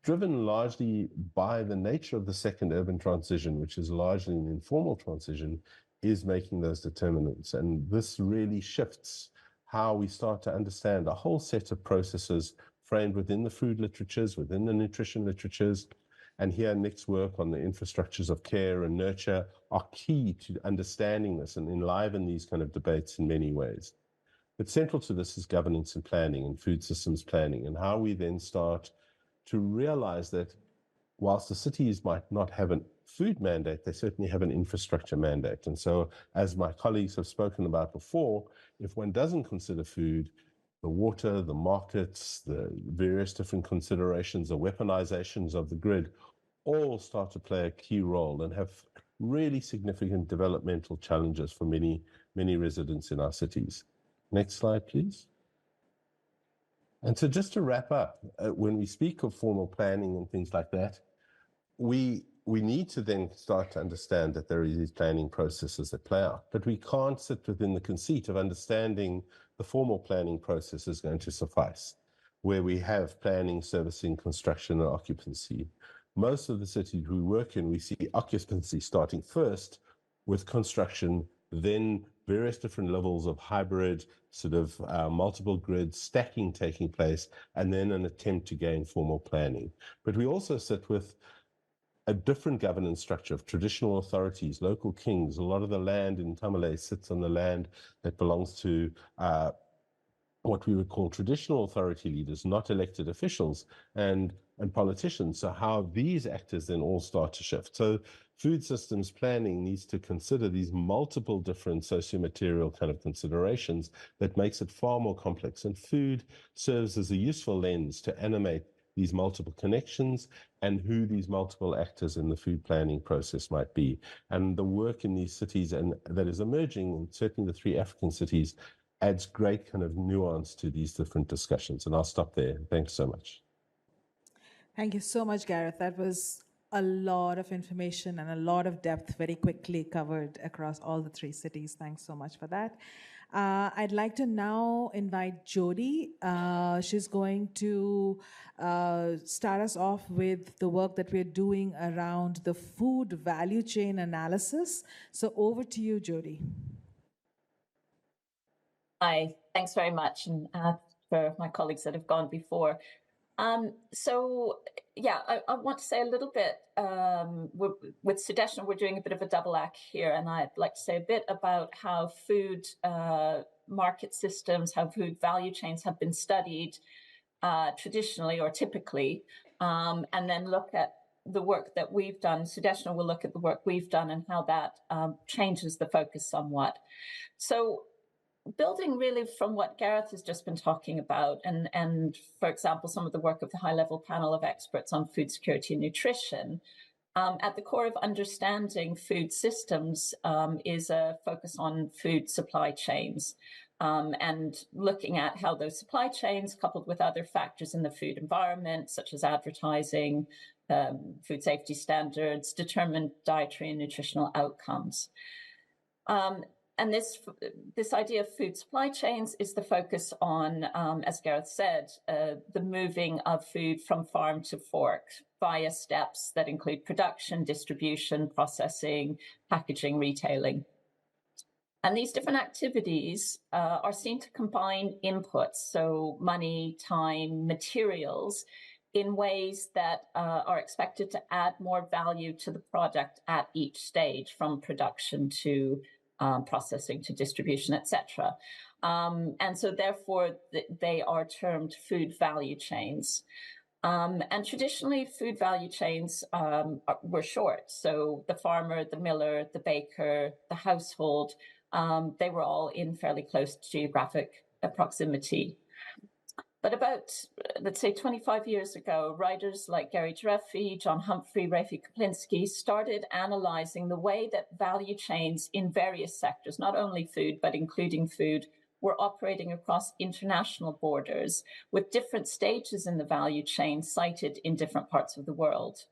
driven largely by the nature of the second urban transition, which is largely an informal transition, is making those determinants. And this really shifts how we start to understand a whole set of processes framed within the food literatures, within the nutrition literatures. And here, Nick's work on the infrastructures of care and nurture are key to understanding this and enliven these kind of debates in many ways. But central to this is governance and planning and food systems planning, and how we then start to realize that whilst the cities might not have a food mandate, they certainly have an infrastructure mandate. And so, as my colleagues have spoken about before, if one doesn't consider food, the water, the markets, the various different considerations, the weaponizations of the grid, all start to play a key role and have really significant developmental challenges for many, many residents in our cities. Next slide, please. And so just to wrap up, when we speak of formal planning and things like that, we need to then start to understand that there are these planning processes that play out, but we can't sit within the conceit of understanding the formal planning process is going to suffice, where we have planning, servicing, construction, and occupancy. Most of the cities we work in, we see occupancy starting first with construction, then various different levels of hybrid, sort of multiple grid stacking taking place, and then an attempt to gain formal planning. But we also sit with a different governance structure of traditional authorities, local kings. A lot of the land in Tamale sits on the land that belongs to what we would call traditional authority leaders, not elected officials and politicians. So how these actors then all start to shift. So food systems planning needs to consider these multiple different socio-material kind of considerations that makes it far more complex. And food serves as a useful lens to animate these multiple connections and who these multiple actors in the food planning process might be. And the work in these cities and that is emerging, and certainly the 3 African cities, adds great kind of nuance to these different discussions. And I'll stop there. Thanks so much. Thank you so much, Gareth. That was a lot of information and a lot of depth very quickly covered across all the 3 cities. Thanks so much for that. I'd like to now invite Jodie. She's going to start us off with the work that we're doing around the food value chain analysis. So over to you, Jodie. Hi, thanks very much, and for my colleagues that have gone before. I want to say a little bit, with Sudeshna, we're doing a bit of a double act here, and I'd like to say a bit about how food market systems, how food value chains have been studied traditionally or typically, and then look at the work that we've done. Sudeshna will look at the work we've done and how that changes the focus somewhat. So, building really from what Gareth has just been talking about, and for example, some of the work of the high-level panel of experts on food security and nutrition, at the core of understanding food systems is a focus on food supply chains and looking at how those supply chains, coupled with other factors in the food environment, such as advertising, food safety standards, determined dietary and nutritional outcomes. And this idea of food supply chains is the focus on, as Gareth said, the moving of food from farm to fork via steps that include production, distribution, processing, packaging, retailing. And these different activities are seen to combine inputs, so money, time, materials, in ways that are expected to add more value to the product at each stage, from production to processing to distribution, etc. And so therefore, they are termed food value chains. And traditionally, food value chains were short. So the farmer, the miller, the baker, the household, they were all in fairly close geographic proximity. But about, let's say, 25 years ago, writers like Gary Jeffrey, John Humphrey, Rafi Kaplinski started analyzing the way that value chains in various sectors, not only food, but including food, were operating across international borders with different stages in the value chain cited in different parts of the world.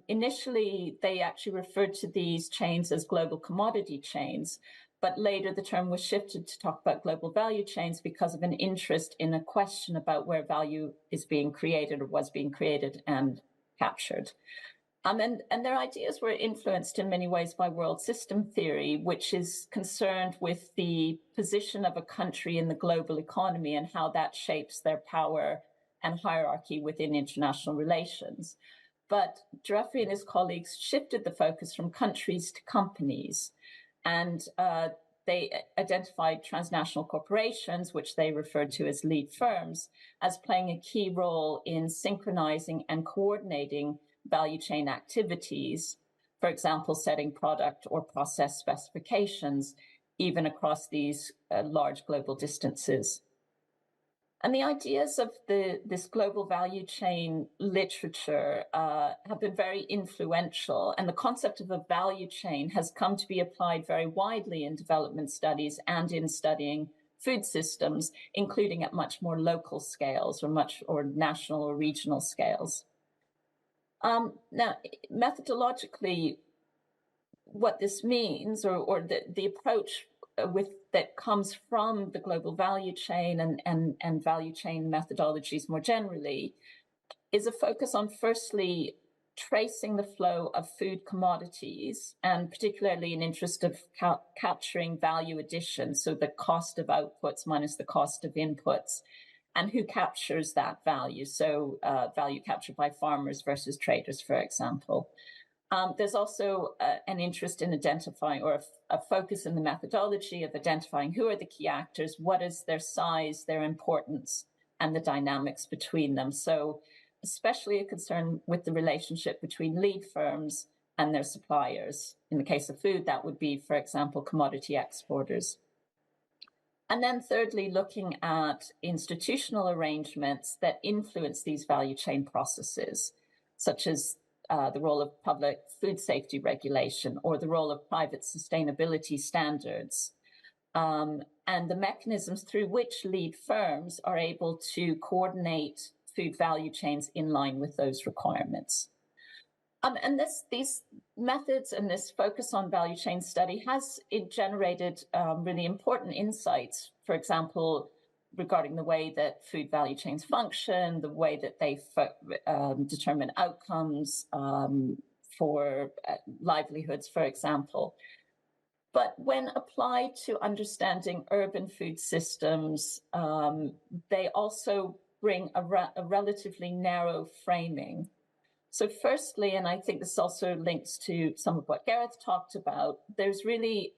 Initially, they actually referred to these chains as global commodity chains, but later the term was shifted to talk about global value chains because of an interest in a question about where value is being created or was being created and captured. And their ideas were influenced in many ways by world system theory, which is concerned with the position of a country in the global economy and how that shapes their power and hierarchy within international relations. But Jeffrey and his colleagues shifted the focus from countries to companies, and they identified transnational corporations, which they referred to as lead firms, as playing a key role in synchronizing and coordinating value chain activities, for example, setting product or process specifications, even across these large global distances. And the ideas of this global value chain literature have been very influential, and the concept of a value chain has come to be applied very widely in development studies and in studying food systems, including at much more local scales or national or regional scales. Now, methodologically, what this means, or the approach that comes from the global value chain and value chain methodologies more generally, is a focus on firstly tracing the flow of food commodities, and particularly an interest of capturing value addition, so the cost of outputs minus the cost of inputs, and who captures that value, so value captured by farmers versus traders, for example. There's also an interest in identifying, or a focus in the methodology of identifying who are the key actors, what is their size, their importance, and the dynamics between them. So especially a concern with the relationship between lead firms and their suppliers. In the case of food, that would be, for example, commodity exporters. And then thirdly, looking at institutional arrangements that influence these value chain processes, such as the role of public food safety regulation or the role of private sustainability standards, and the mechanisms through which lead firms are able to coordinate food value chains in line with those requirements. And these methods and this focus on value chain study has generated really important insights, for example, regarding the way that food value chains function, the way that they determine outcomes for livelihoods, for example. But when applied to understanding urban food systems, they also bring a relatively narrow framing. So firstly, and I think this also links to some of what Gareth talked about, there's really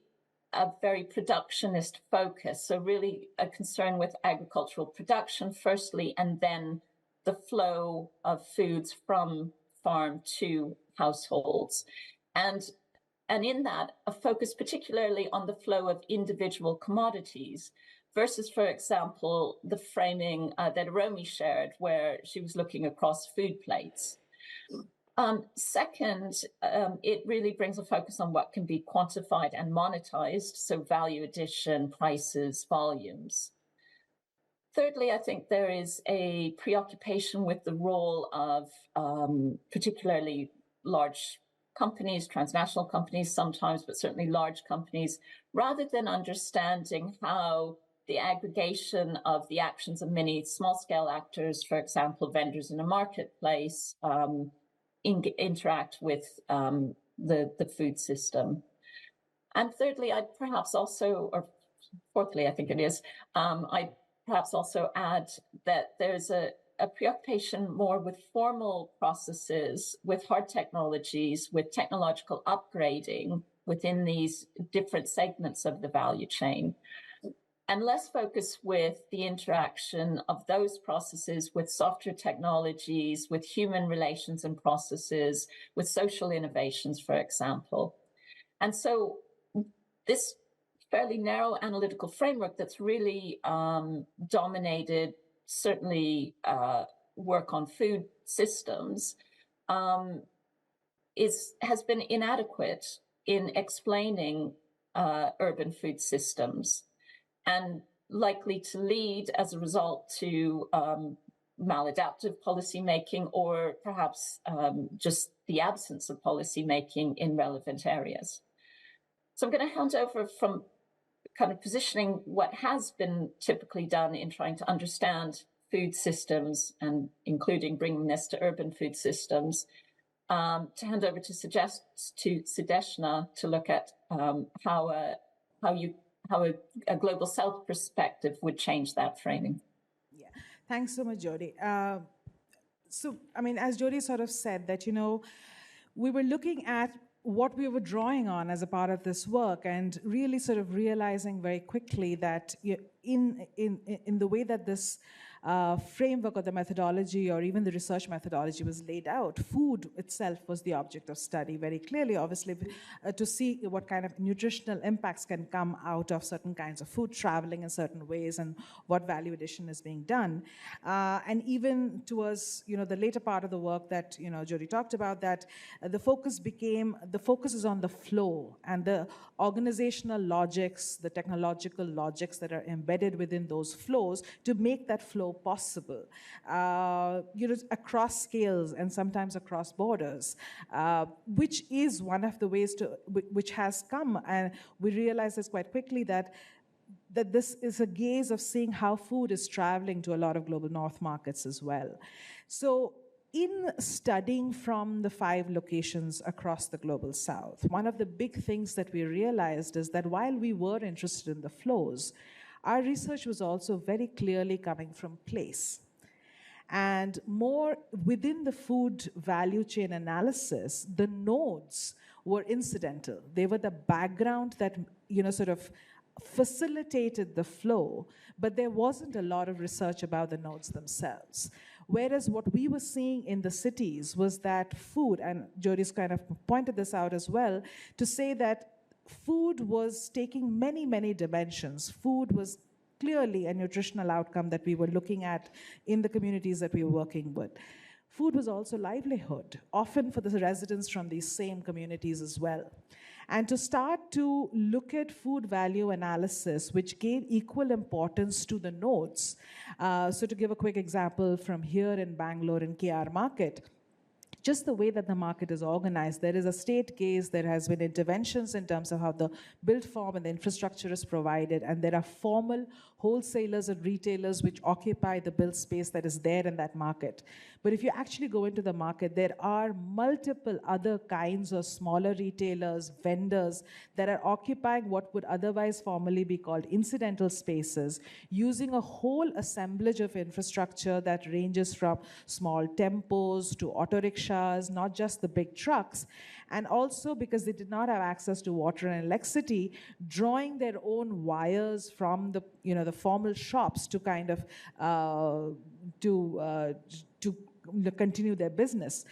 a very productionist focus. So really a concern with agricultural production firstly, and then the flow of foods from farm to households. And in that, a focus particularly on the flow of individual commodities versus, for example, the framing that Iromi shared, where she was looking across food plates. Second, it really brings a focus on what can be quantified and monetized, so value addition, prices, volumes. Thirdly, I think there is a preoccupation with the role of particularly large companies, transnational companies sometimes, but certainly large companies, rather than understanding how the aggregation of the actions of many small-scale actors, for example, vendors in a marketplace, interact with the food system. And thirdly, I'd perhaps also, or fourthly, I think it is, I'd perhaps also add that there's a preoccupation more with formal processes, with hard technologies, with technological upgrading within these different segments of the value chain, and less focus with the interaction of those processes with software technologies, with human relations and processes, with social innovations, for example. And so this fairly narrow analytical framework that's really dominated certainly work on food systems has been inadequate in explaining urban food systems, and likely to lead as a result to maladaptive policymaking, or perhaps just the absence of policymaking in relevant areas. So I'm going to hand over from kind of positioning what has been typically done in trying to understand food systems, and including bringing this to urban food systems, to hand over to Sudeshna to look at how a global south perspective would change that framing. Yeah, thanks so much, Jodie. So, I mean, as Jodie sort of said, that, we were looking at what we were drawing on as a part of this work, and really sort of realizing very quickly that in the way that this framework or the methodology or even the research methodology was laid out, food itself was the object of study very clearly, obviously, to see what kind of nutritional impacts can come out of certain kinds of food traveling in certain ways, and what value addition is being done. And even towards, the later part of the work that, Jodie talked about, that the focus is on the flow and the organizational logics, the technological logics that are embedded within those flows to make that flow possible, across scales and sometimes across borders, which is one of the ways which has come. And we realize this quite quickly, that this is a gaze of seeing how food is traveling to a lot of global north markets as well. So in studying from the 5 locations across the global south, one of the big things that we realized is that while we were interested in the flows, our research was also very clearly coming from place. And more within the food value chain analysis, the nodes were incidental. They were the background that, sort of facilitated the flow, but there wasn't a lot of research about the nodes themselves. Whereas what we were seeing in the cities was that food, and Jodie's kind of pointed this out as well, to say that food was taking many, many dimensions. Food was clearly a nutritional outcome that we were looking at in the communities that we were working with. Food was also livelihood, often for the residents from these same communities as well. And to start to look at food value analysis, which gave equal importance to the nodes. So to give a quick example from here in Bangalore in KR market, just the way that the market is organized, there is a state gaze, there has been interventions in terms of how the built form and the infrastructure is provided, and there are formal wholesalers and retailers which occupy the built space that is there in that market. But if you actually go into the market, there are multiple other kinds of smaller retailers, vendors that are occupying what would otherwise formally be called incidental spaces, using a whole assemblage of infrastructure that ranges from small tempos to auto rickshaws, not just the big trucks, and also because they did not have access to water and electricity, drawing their own wires from the formal shops to kind of to continue their business.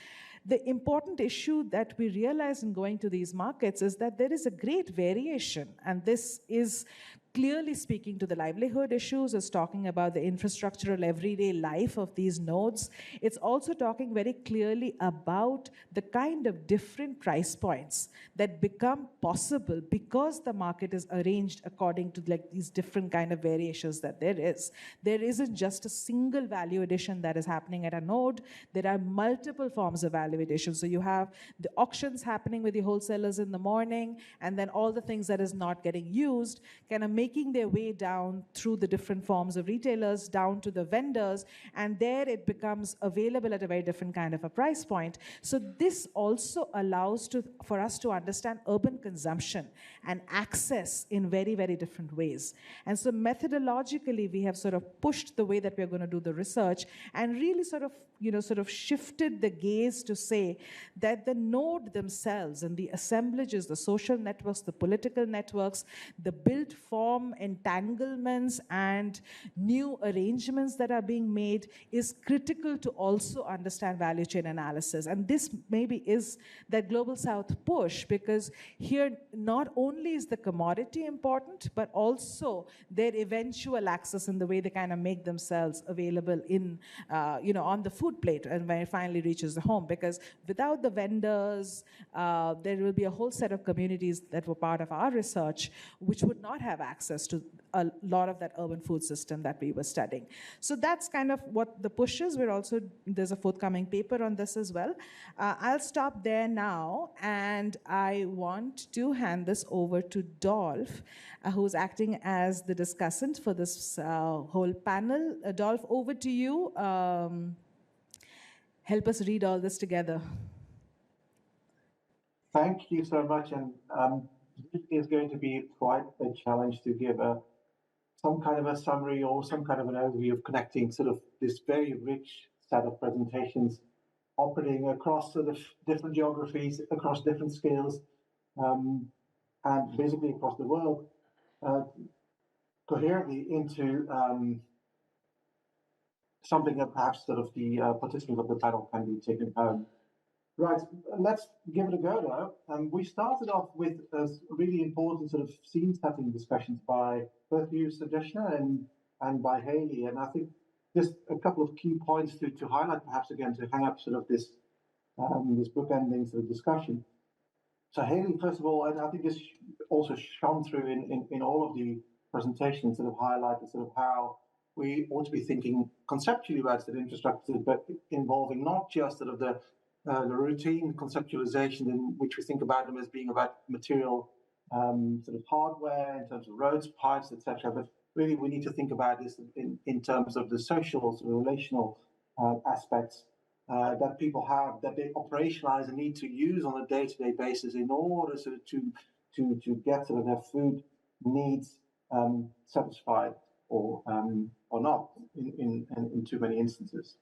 The important issue that we realize in going to these markets is that there is a great variation, and this is clearly speaking to the livelihood issues. It's talking about the infrastructural everyday life of these nodes. It's also talking very clearly about the kind of different price points that become possible because the market is arranged according to like these different kind of variations that there is. There isn't just a single value addition that is happening at a node. There are multiple forms of value addition. So you have the auctions happening with the wholesalers in the morning, and then all the things that is not getting used kind of making their way down through the different forms of retailers down to the vendors, and there it becomes available at a very different kind of a price point. So this also allows for us to understand urban consumption and access in very, very different ways. And so methodologically, we have sort of pushed the way that we're going to do the research and really sort of shifted the gaze to say that the node themselves and the assemblages, the social networks, the political networks, the built form entanglements and new arrangements that are being made is critical to also understand value chain analysis. And this maybe is that Global South push, because here not only is the commodity important, but also their eventual access in the way they kind of make themselves available in, on the food plate and when it finally reaches the home. Because without the vendors, there will be a whole set of communities that were part of our research which would not have access to a lot of that urban food system that we were studying. So that's kind of what the push is. There's a forthcoming paper on this as well. I'll stop there now, and I want to hand this over to Dolf, who's acting as the discussant for this whole panel. Dolf, over to you. Help us read all this together. Thank you so much, and it is going to be quite a challenge to give some kind of a summary or some kind of an overview of connecting sort of this very rich set of presentations operating across sort of different geographies, across different scales, and basically across the world, coherently into something that perhaps sort of the participants of the panel can be taken home. Right, let's give it a go now. We started off with a really important sort of scene-setting discussions by both you, Sudeshna, and by Hayley. And I think just a couple of key points to highlight, perhaps again, to hang up sort of this bookending sort of discussion. So Hayley, first of all, and I think this also shone through in all of the presentations, sort of highlighted sort of how we ought to be thinking conceptually about sort of infrastructure, but involving not just sort of the routine conceptualization in which we think about them as being about material sort of hardware in terms of roads, pipes, etc. But really, we need to think about this in terms of the social, sort of relational aspects that people have, that they operationalize and need to use on a day-to-day basis in order sort of to get sort of their food needs satisfied or not in too many instances.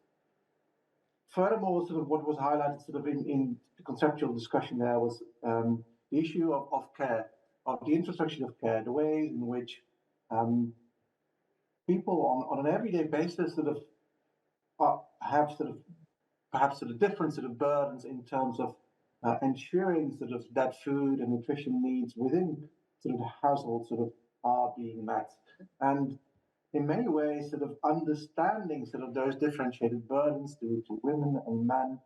Furthermore, sort of what was highlighted sort of in the conceptual discussion there was the issue of care, of the infrastructure of care, the ways in which people on an everyday basis sort of have sort of perhaps sort of different sort of burdens in terms of ensuring sort of that food and nutrition needs within sort of the household sort of are being met. And in many ways, sort of understanding sort of those differentiated burdens to women and men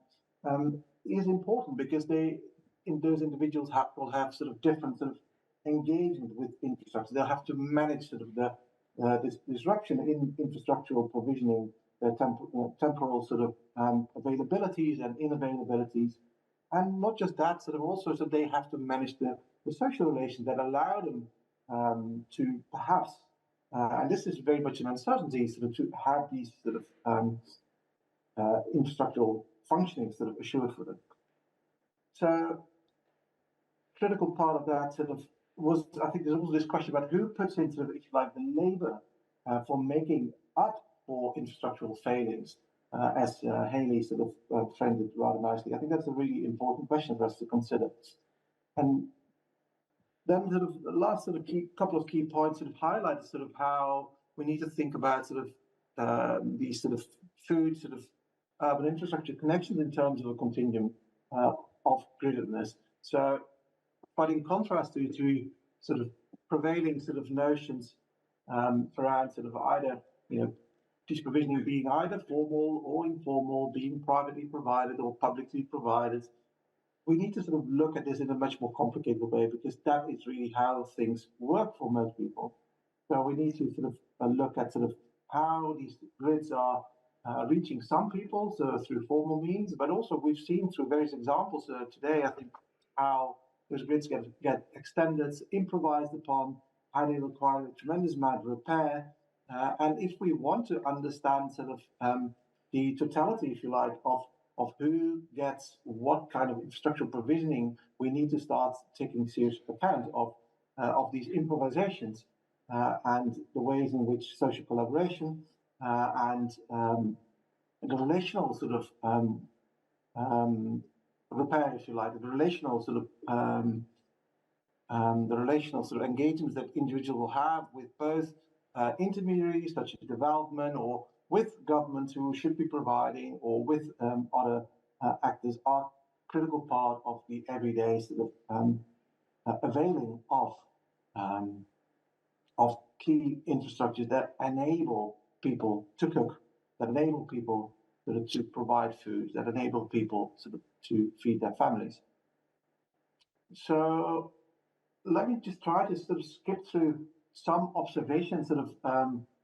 is important, because those individuals will have sort of different sort of engagement with infrastructure. They'll have to manage sort of this disruption in infrastructural provisioning, temporal sort of availabilities and inavailabilities, and not just that, sort of also so they have to manage the social relations that allow them to perhaps. And this is very much an uncertainty, sort of to have these sort of infrastructural functioning sort of assured for them. So, critical part of that sort of was, I think there's also this question about who puts in sort of, if you like, the labour for making up for infrastructural failures, as Hayley sort of framed it rather nicely. I think that's a really important question for us to consider. And then sort of the last sort of couple of key points sort of highlight sort of how we need to think about sort of these sort of food sort of urban infrastructure connections in terms of a continuum of griddedness. So, but in contrast to sort of prevailing sort of notions around sort of either, dish provisioning being either formal or informal, being privately provided or publicly provided. We need to sort of look at this in a much more complicated way, because that is really how things work for most people. So we need to sort of look at sort of how these grids are reaching some people, so through formal means, but also we've seen through various examples today, I think, how those grids get extended, improvised upon, how they require a tremendous amount of repair. And if we want to understand sort of the totality, if you like, of who gets what kind of infrastructural provisioning, we need to start taking serious account of these improvisations and the ways in which social collaboration and the relational sort of repair, if you like, the relational sort of engagements that individuals will have with both intermediaries such as development or with governments who should be providing or with other actors are critical part of the everyday sort of availing of key infrastructures that enable people to cook, that enable people sort of to provide food, that enable people sort of to feed their families. So let me just try to sort of skip through some observations, sort of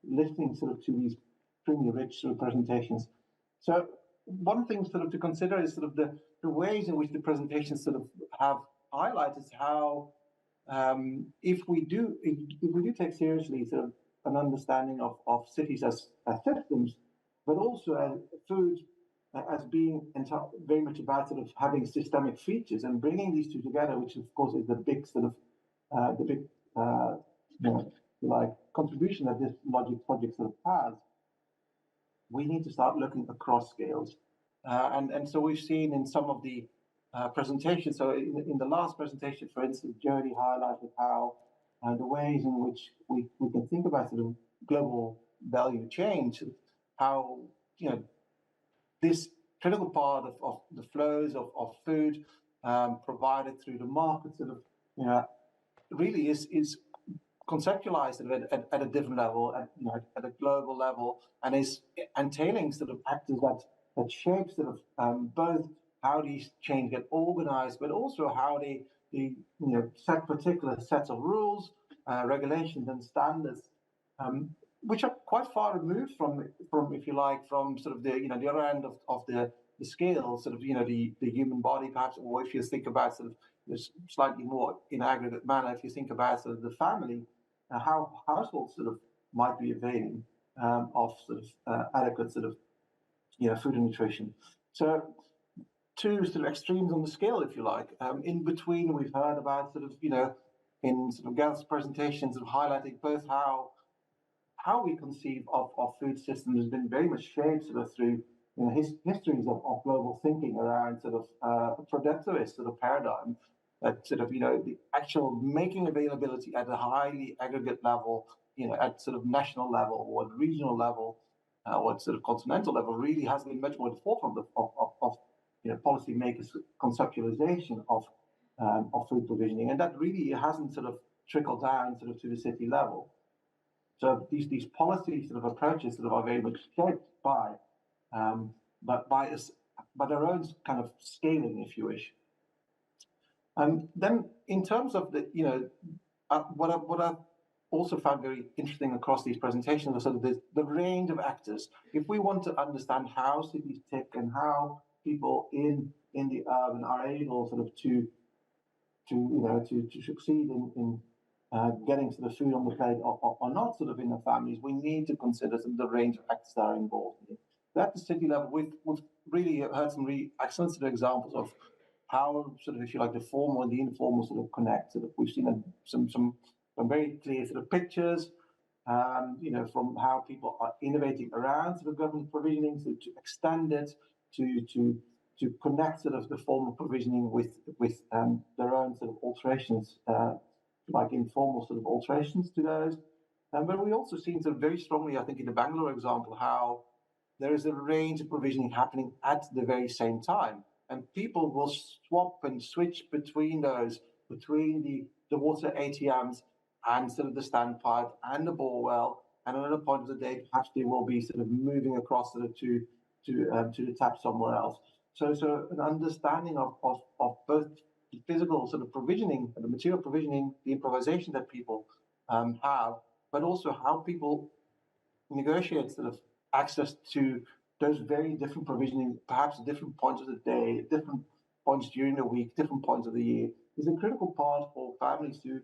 listening sort of to these extremely rich sort of presentations. So one thing sort of to consider is sort of the ways in which the presentations sort of have highlighted how if we do take seriously sort of an understanding of cities as systems, but also as food as being very much about sort of having systemic features and bringing these two together, which of course is the big sort of like contribution that this logic project sort of has. We need to start looking across scales, and so we've seen in some of the presentations. So in the last presentation, for instance, Jodie highlighted how the ways in which we can think about sort of global value chain, how this critical part of the flows of food provided through the market sort of really is conceptualized at a different level, at a global level, and is entailing sort of actors that shape sort of both how these chains get organized, but also how they set particular sets of rules, regulations, and standards, which are quite far removed from if you like, from sort of the the other end of the scale, sort of the human body, perhaps, or if you think about sort of this slightly more in aggregate manner, if you think about sort of the family, how households sort of might be availing of sort of adequate sort of food and nutrition. So two sort of extremes on the scale, if you like. In between, we've heard about sort of in sort of Gareth's presentations of highlighting both how we conceive of food systems has been very much shaped sort of through histories of global thinking around sort of a productivist sort of paradigm, that sort of the actual making availability at a highly aggregate level, at sort of national level or at regional level or at sort of continental level, really has been much more at the forefront of policymakers' conceptualization of food provisioning, and that really hasn't sort of trickled down sort of to the city level. So these policy sort of approaches sort of are very much shaped by their own kind of scaling, if you wish. Then, in terms of the what I also found very interesting across these presentations was sort of the range of actors. If we want to understand how cities tick and how people in the urban are able sort of to succeed in getting sort of food on the plate or not sort of in their families, we need to consider some of the range of actors that are involved in it. So at the city level, we've really heard some really excellent sort of examples of how sort of, if you like, the formal and the informal sort of connect. Sort of, we've seen some very clear sort of pictures, from how people are innovating around sort of government provisioning, so to extend it, to connect sort of the formal provisioning with their own sort of alterations, like informal sort of alterations to those. But we also seen sort of very strongly, I think, in the Bangalore example, how there is a range of provisioning happening at the very same time. And people will swap and switch between those between the water ATMs and sort of the standpipe and the bore well. And at another point of the day, perhaps they will be sort of moving across sort of to the tap somewhere else. So an understanding of both the physical sort of provisioning, the material provisioning, the improvisation that people have, but also how people negotiate sort of access to those very different provisioning, perhaps different points of the day, different points during the week, different points of the year, is a critical part for families to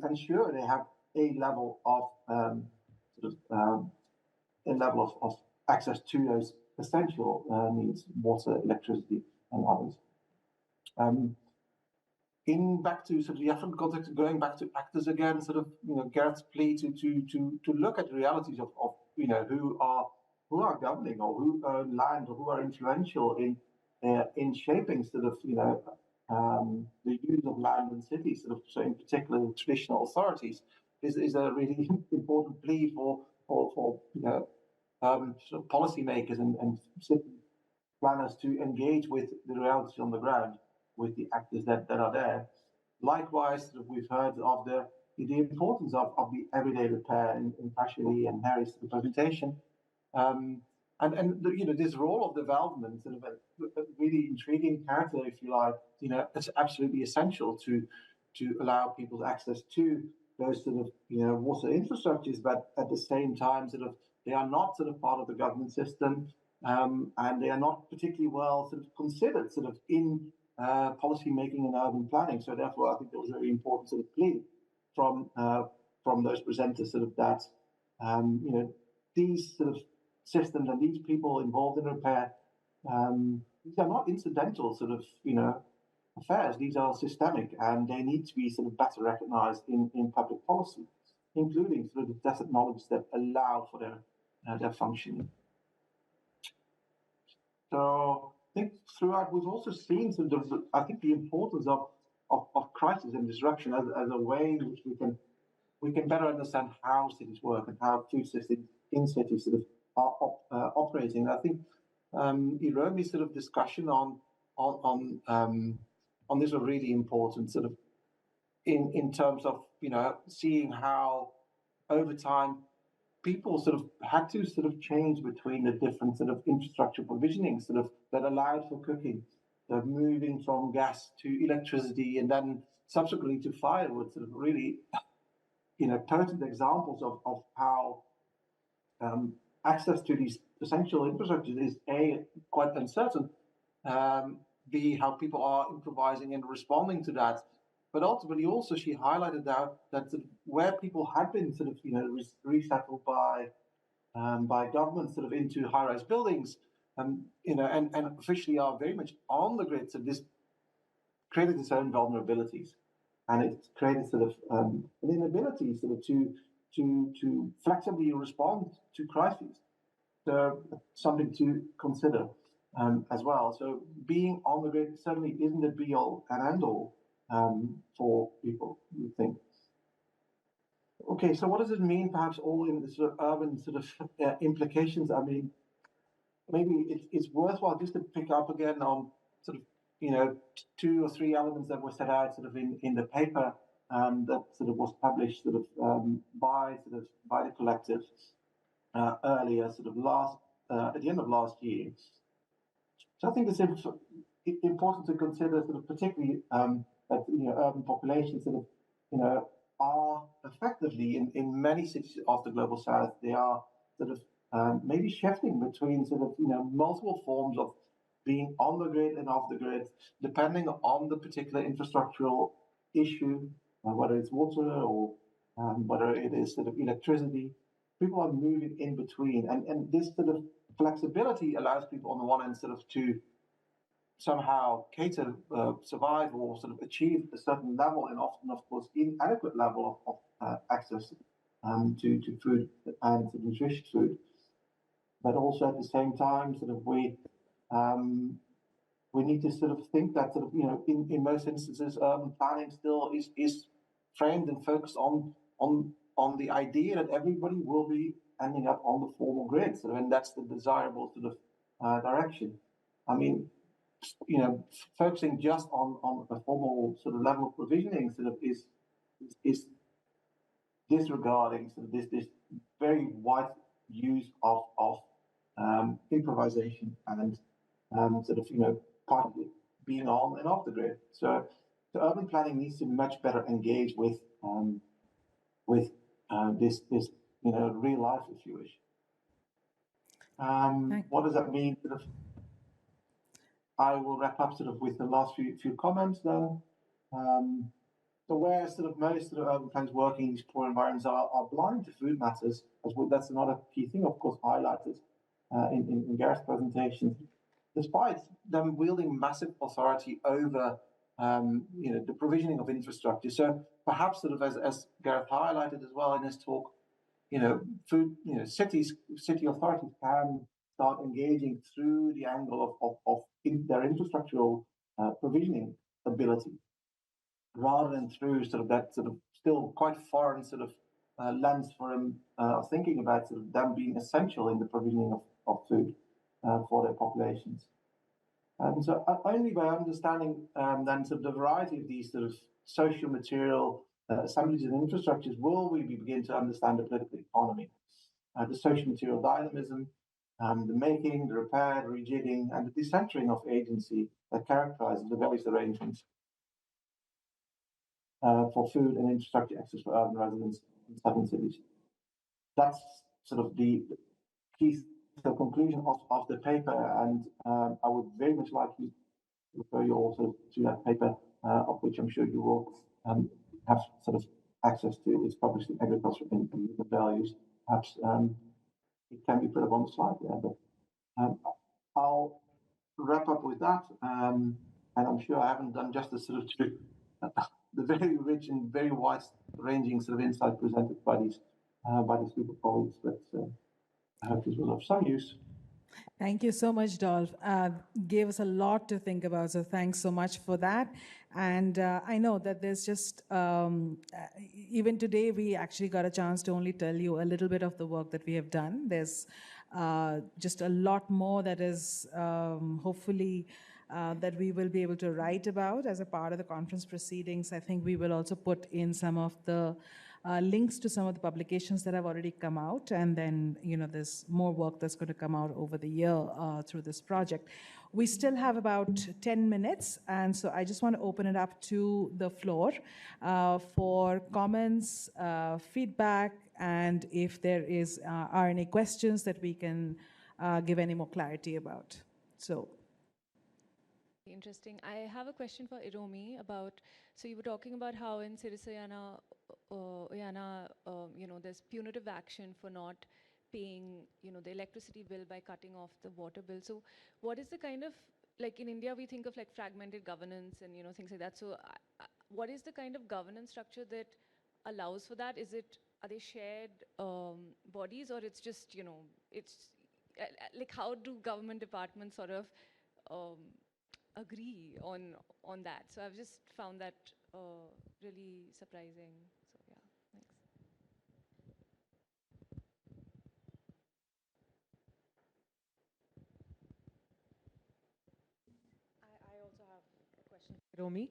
ensure they have a level of access to those essential needs, water, electricity, and others. In back to sort of the African context, going back to actors again, sort of Gareth's plea to look at the realities of who are governing or who own land or who are influential in shaping sort of the use of land and cities, sort of, so in particular traditional authorities, is a really important plea for sort of policymakers and city planners to engage with the reality on the ground, with the actors that are there. Likewise, sort of, we've heard of the importance of the everyday repair in Vrashali and Herry's presentation, and this role of development, sort of a really intriguing character, if you like. It's absolutely essential to allow people's access to those sort of water infrastructures, but at the same time, sort of they are not sort of part of the government system, and they are not particularly well sort of considered sort of in policy making and urban planning. So therefore, I think it was a very important sort of plea from those presenters, sort of that these sort of systems and these people involved in repair, these are not incidental sort of affairs. These are systemic, and they need to be sort of better recognized in public policy, including sort of the tacit knowledge that allow for their functioning. So I think throughout we've also seen sort of the importance of crisis and disruption as a way in which we can better understand how cities work and how food systems in cities sort of are operating. I think Iromi's sort of discussion on this are really important, sort of in terms of seeing how over time people sort of had to sort of change between the different sort of infrastructure provisioning sort of that allowed for cooking, moving from gas to electricity and then subsequently to firewood, sort of really potent examples of how access to these essential infrastructures is quite uncertain, b how people are improvising and responding to that. But ultimately, also, she highlighted that sort of where people had been sort of resettled by government sort of into high-rise buildings, and officially are very much on the grid. So this created its own vulnerabilities, and it created sort of an inability sort of to flexibly respond to crises. So something to consider as well. So being on the grid certainly isn't the be-all and end-all for people, you think. Okay, so what does it mean, perhaps, all in the sort of urban sort of implications? I mean, maybe it's worthwhile just to pick up again on sort of, 2 or 3 elements that were set out sort of in the paper that sort of was published sort of by the collective earlier, sort of at the end of last year. So I think it's important to consider sort of particularly that urban populations sort of are effectively in many cities of the global south, they are sort of maybe shifting between sort of multiple forms of being on the grid and off the grid, depending on the particular infrastructural issue, whether it's water or whether it is sort of electricity. People are moving in between, and this sort of flexibility allows people on the one end sort of to somehow cater, survive, or sort of achieve a certain level, and often, of course, inadequate level of access to food and to nutritious food. But also at the same time, sort of we need to sort of think that sort of in most instances, urban planning still is framed and focused on the idea that everybody will be ending up on the formal grid, and that's the desirable sort of direction. I mean, focusing just on a formal sort of level of provisioning sort of is disregarding sort of this very wide use of improvisation and sort of partly being on and off the grid. So urban planning needs to much better engage with this real life, if you wish. What does that mean? Sort of, I will wrap up sort of with the last few comments then. So where sort of most sort of urban plans working in these poor environments are blind to food matters, that's another key thing, of course, highlighted in Gareth's presentation. Despite them wielding massive authority over the provisioning of infrastructure. So perhaps sort of as Gareth highlighted as well in his talk, city authorities can start engaging through the angle of their infrastructural provisioning ability, rather than through sort of that sort of still quite foreign sort of lens for them thinking about sort of them being essential in the provisioning of food for their populations. And so only by understanding then sort of the variety of these sort of social material assemblies and infrastructures will we begin to understand the political economy, the social material dynamism, the making, the repair, the rejigging, and the decentering of agency that characterizes the various arrangements for food and infrastructure access for urban residents in southern cities. That's sort of the key conclusion of the paper, and I would very much like you to refer you also to that paper, of which I'm sure you will have sort of access to. It's published in Agriculture and Human Values. Perhaps it can be put up on the slide there, but I'll wrap up with that, and I'm sure I haven't done justice sort of to the very rich and very wide-ranging sort of insight presented by these group of colleagues, but I hope this was of some use. Thank you so much, Dolf. Gave us a lot to think about, so thanks so much for that. And I know that there's just, even today, we actually got a chance to only tell you a little bit of the work that we have done. There's just a lot more that is hopefully that we will be able to write about as a part of the conference proceedings. I think we will also put in some of the links to some of the publications that have already come out, and then there's more work that's going to come out over the year through this project. We still have about 10 minutes, and so I just want to open it up to the floor for comments, feedback, and if there are any questions that we can give any more clarity about. So. Interesting. I have a question for Iromi about, so you were talking about how in Sirisayana, there's punitive action for not paying, the electricity bill by cutting off the water bill. So what is the kind of, like in India, we think of like fragmented governance and, things like that. So what is the kind of governance structure that allows for that? Are they shared bodies, or it's just, it's like how do government departments sort of agree on that? So I've just found that really surprising. So yeah, thanks. I also have a question for Iromi.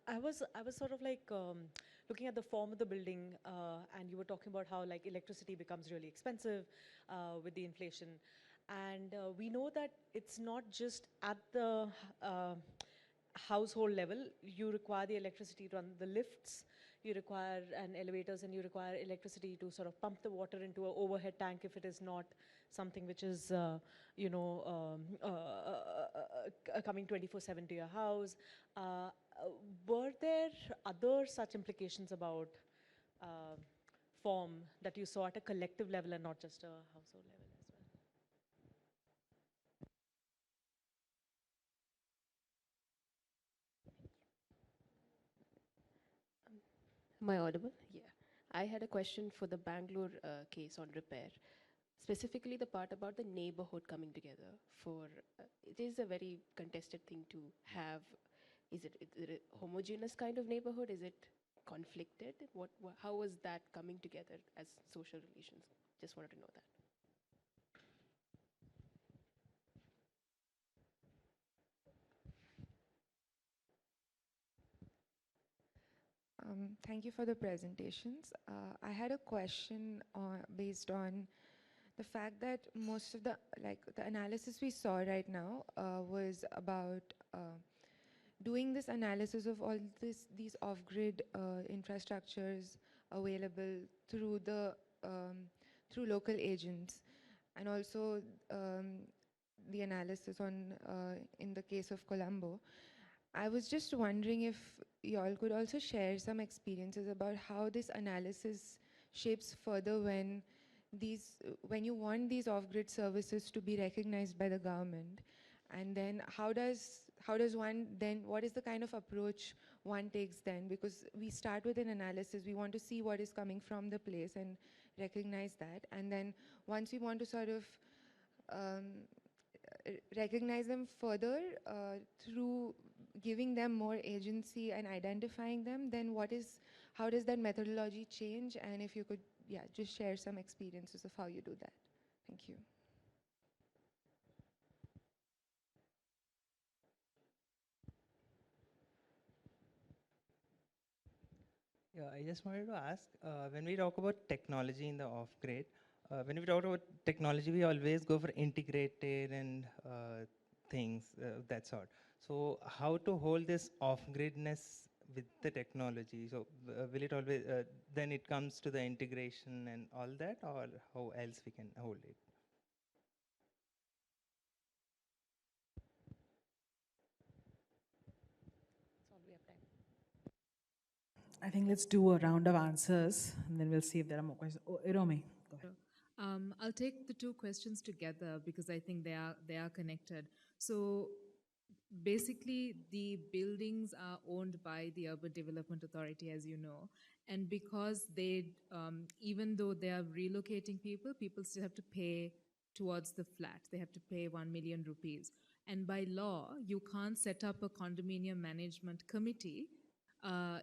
I was sort of like looking at the form of the building, and you were talking about how like electricity becomes really expensive with the inflation. And we know that it's not just at the household level. You require the electricity to run the lifts, you require elevators, and you require electricity to sort of pump the water into an overhead tank if it is not something which is, coming 24/7 to your house. Were there other such implications about form that you saw at a collective level and not just a household level? Am I audible? Yeah. I had a question for the Bangalore case on repair, specifically the part about the neighborhood coming together for, it is a very contested thing to have. Is it a homogeneous kind of neighborhood? Is it conflicted? How was that coming together as social relations? Just wanted to know that. Thank you for the presentations. I had a question based on the fact that most of the analysis we saw right now was about doing this analysis of all these off-grid infrastructures available through the through local agents, and also the analysis on in the case of Colombo. I was just wondering if you all could also share some experiences about how this analysis shapes further when you want these off-grid services to be recognized by the government, and then how does one then, what is the kind of approach one takes then? Because we start with an analysis, we want to see what is coming from the place and recognize that, and then once we want to sort of recognize them further through giving them more agency and identifying them, then how does that methodology change? And if you could, just share some experiences of how you do that. Thank you. Yeah, I just wanted to ask, when we talk about technology in the off-grid, when we talk about technology, we always go for integrated and things, that sort. So how to hold this off-gridness with the technology? So will it always, then it comes to the integration and all that, or how else we can hold it? That's all we have time. I think let's do a round of answers, and then we'll see if there are more questions. Oh, Iromi, go ahead. I'll take the two questions together because I think they are connected. So basically, the buildings are owned by the Urban Development Authority, as you know, and because they, even though they are relocating people, people still have to pay towards the flat. They have to pay 1 million rupees. And by law, you can't set up a condominium management committee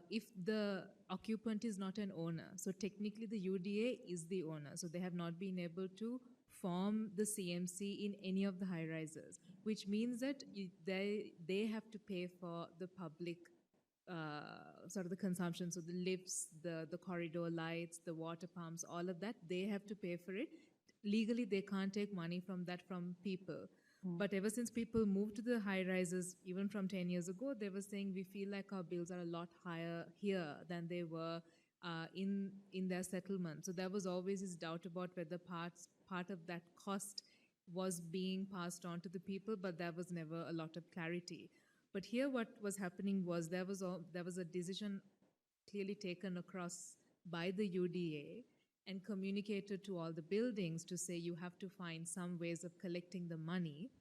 if the occupant is not an owner. So technically the UDA is the owner. So they have not been able to form the CMC in any of the high rises, which means that they have to pay for the public sort of the consumption. So the lifts, the corridor lights, the water pumps, all of that, they have to pay for it. Legally, they can't take money from that from people. But ever since people moved to the high rises, even from 10 years ago, they were saying we feel like our bills are a lot higher here than they were in their settlement. So there was always this doubt about whether part of that cost was being passed on to the people, but there was never a lot of clarity. But here what was happening was there was a decision clearly taken across by the UDA and communicated to all the buildings to say you have to find some ways of collecting the money,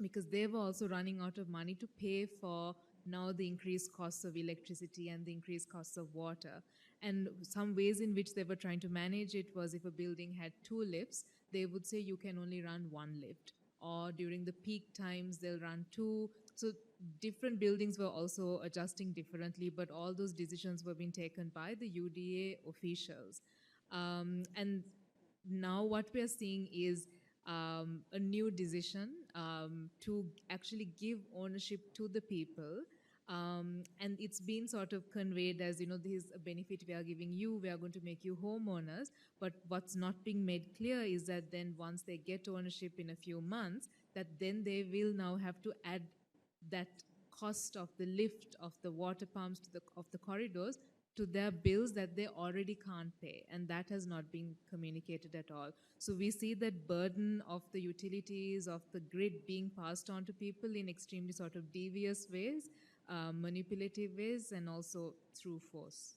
because they were also running out of money to pay for now the increased costs of electricity and the increased costs of water. And some ways in which they were trying to manage it was if a building had 2 lifts, they would say you can only run 1 lift. Or during the peak times, they'll run 2. So different buildings were also adjusting differently, but all those decisions were being taken by the UDA officials. And now what we are seeing is a new decision to actually give ownership to the people. And it's been sort of conveyed as, this is a benefit we are giving you, we are going to make you homeowners. But what's not being made clear is that then once they get ownership in a few months, that then they will now have to add that cost of the lift, of the water pumps, of the corridors, to their bills that they already can't pay, and that has not been communicated at all. So we see that burden of the utilities, of the grid being passed on to people in extremely sort of devious ways, manipulative ways, and also through force.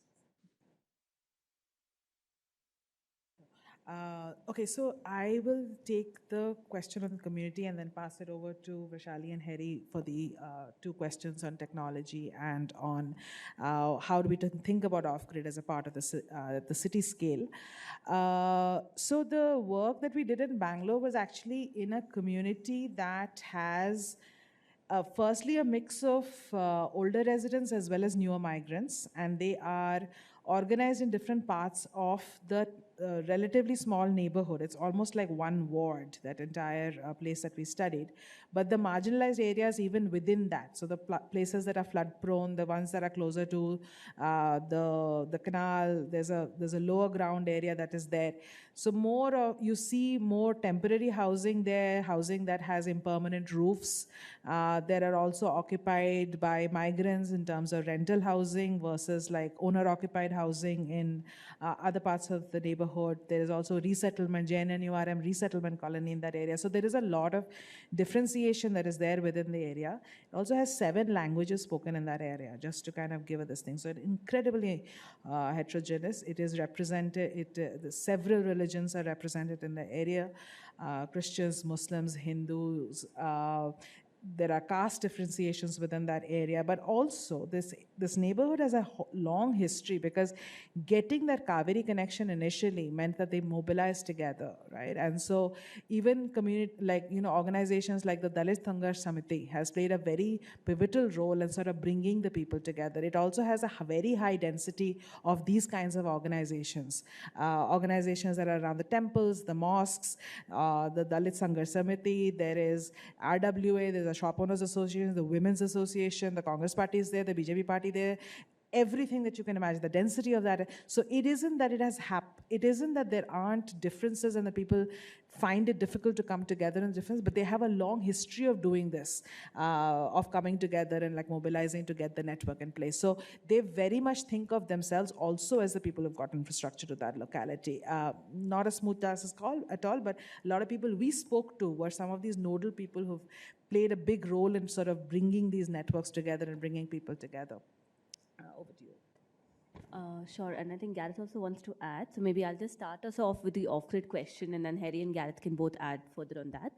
Okay, so I will take the question on the community and then pass it over to Vrashali and Herry for the 2 questions on technology and on how do we think about off-grid as a part of the city scale. So the work that we did in Bangalore was actually in a community that has firstly a mix of older residents as well as newer migrants, and they are organized in different parts of the relatively small neighborhood. It's almost like one ward, that entire place that we studied. But the marginalized areas even within that, so the places that are flood prone, the ones that are closer to the canal, there's a lower ground area that is there. So you see more temporary housing there, housing that has impermanent roofs. There are also occupied by migrants in terms of rental housing versus like owner-occupied housing in other parts of the neighborhood. There is also resettlement, JNNURM resettlement colony in that area. So there is a lot of differentiation that is there within the area. It also has 7 languages spoken in that area, just to kind of give it this thing. So it's incredibly heterogeneous. It is represented, several religions are represented in the area. Christians, Muslims, Hindus, there are caste differentiations within that area, but also this neighborhood has a long history, because getting that Kaveri connection initially meant that they mobilized together, right? And so even community, like, organizations like the Dalit Sangharsh Samiti has played a very pivotal role in sort of bringing the people together. It also has a very high density of these kinds of organizations, organizations that are around the temples, the mosques, the Dalit Sangharsh Samiti, there is RWA, there's a Shop Owners Association, the Women's Association, the Congress Party is there, the BJP Party there, everything that you can imagine, the density of that. So it isn't that it isn't that there aren't differences and that people find it difficult to come together in difference, but they have a long history of doing this, of coming together and like mobilizing to get the network in place. So they very much think of themselves also as the people who've got infrastructure to that locality. Not a smooth task at all, but a lot of people we spoke to were some of these nodal people who've played a big role in sort of bringing these networks together and bringing people together. Over to you. Sure, and I think Gareth also wants to add. So maybe I'll just start us off with the off-grid question, and then Herry and Gareth can both add further on that.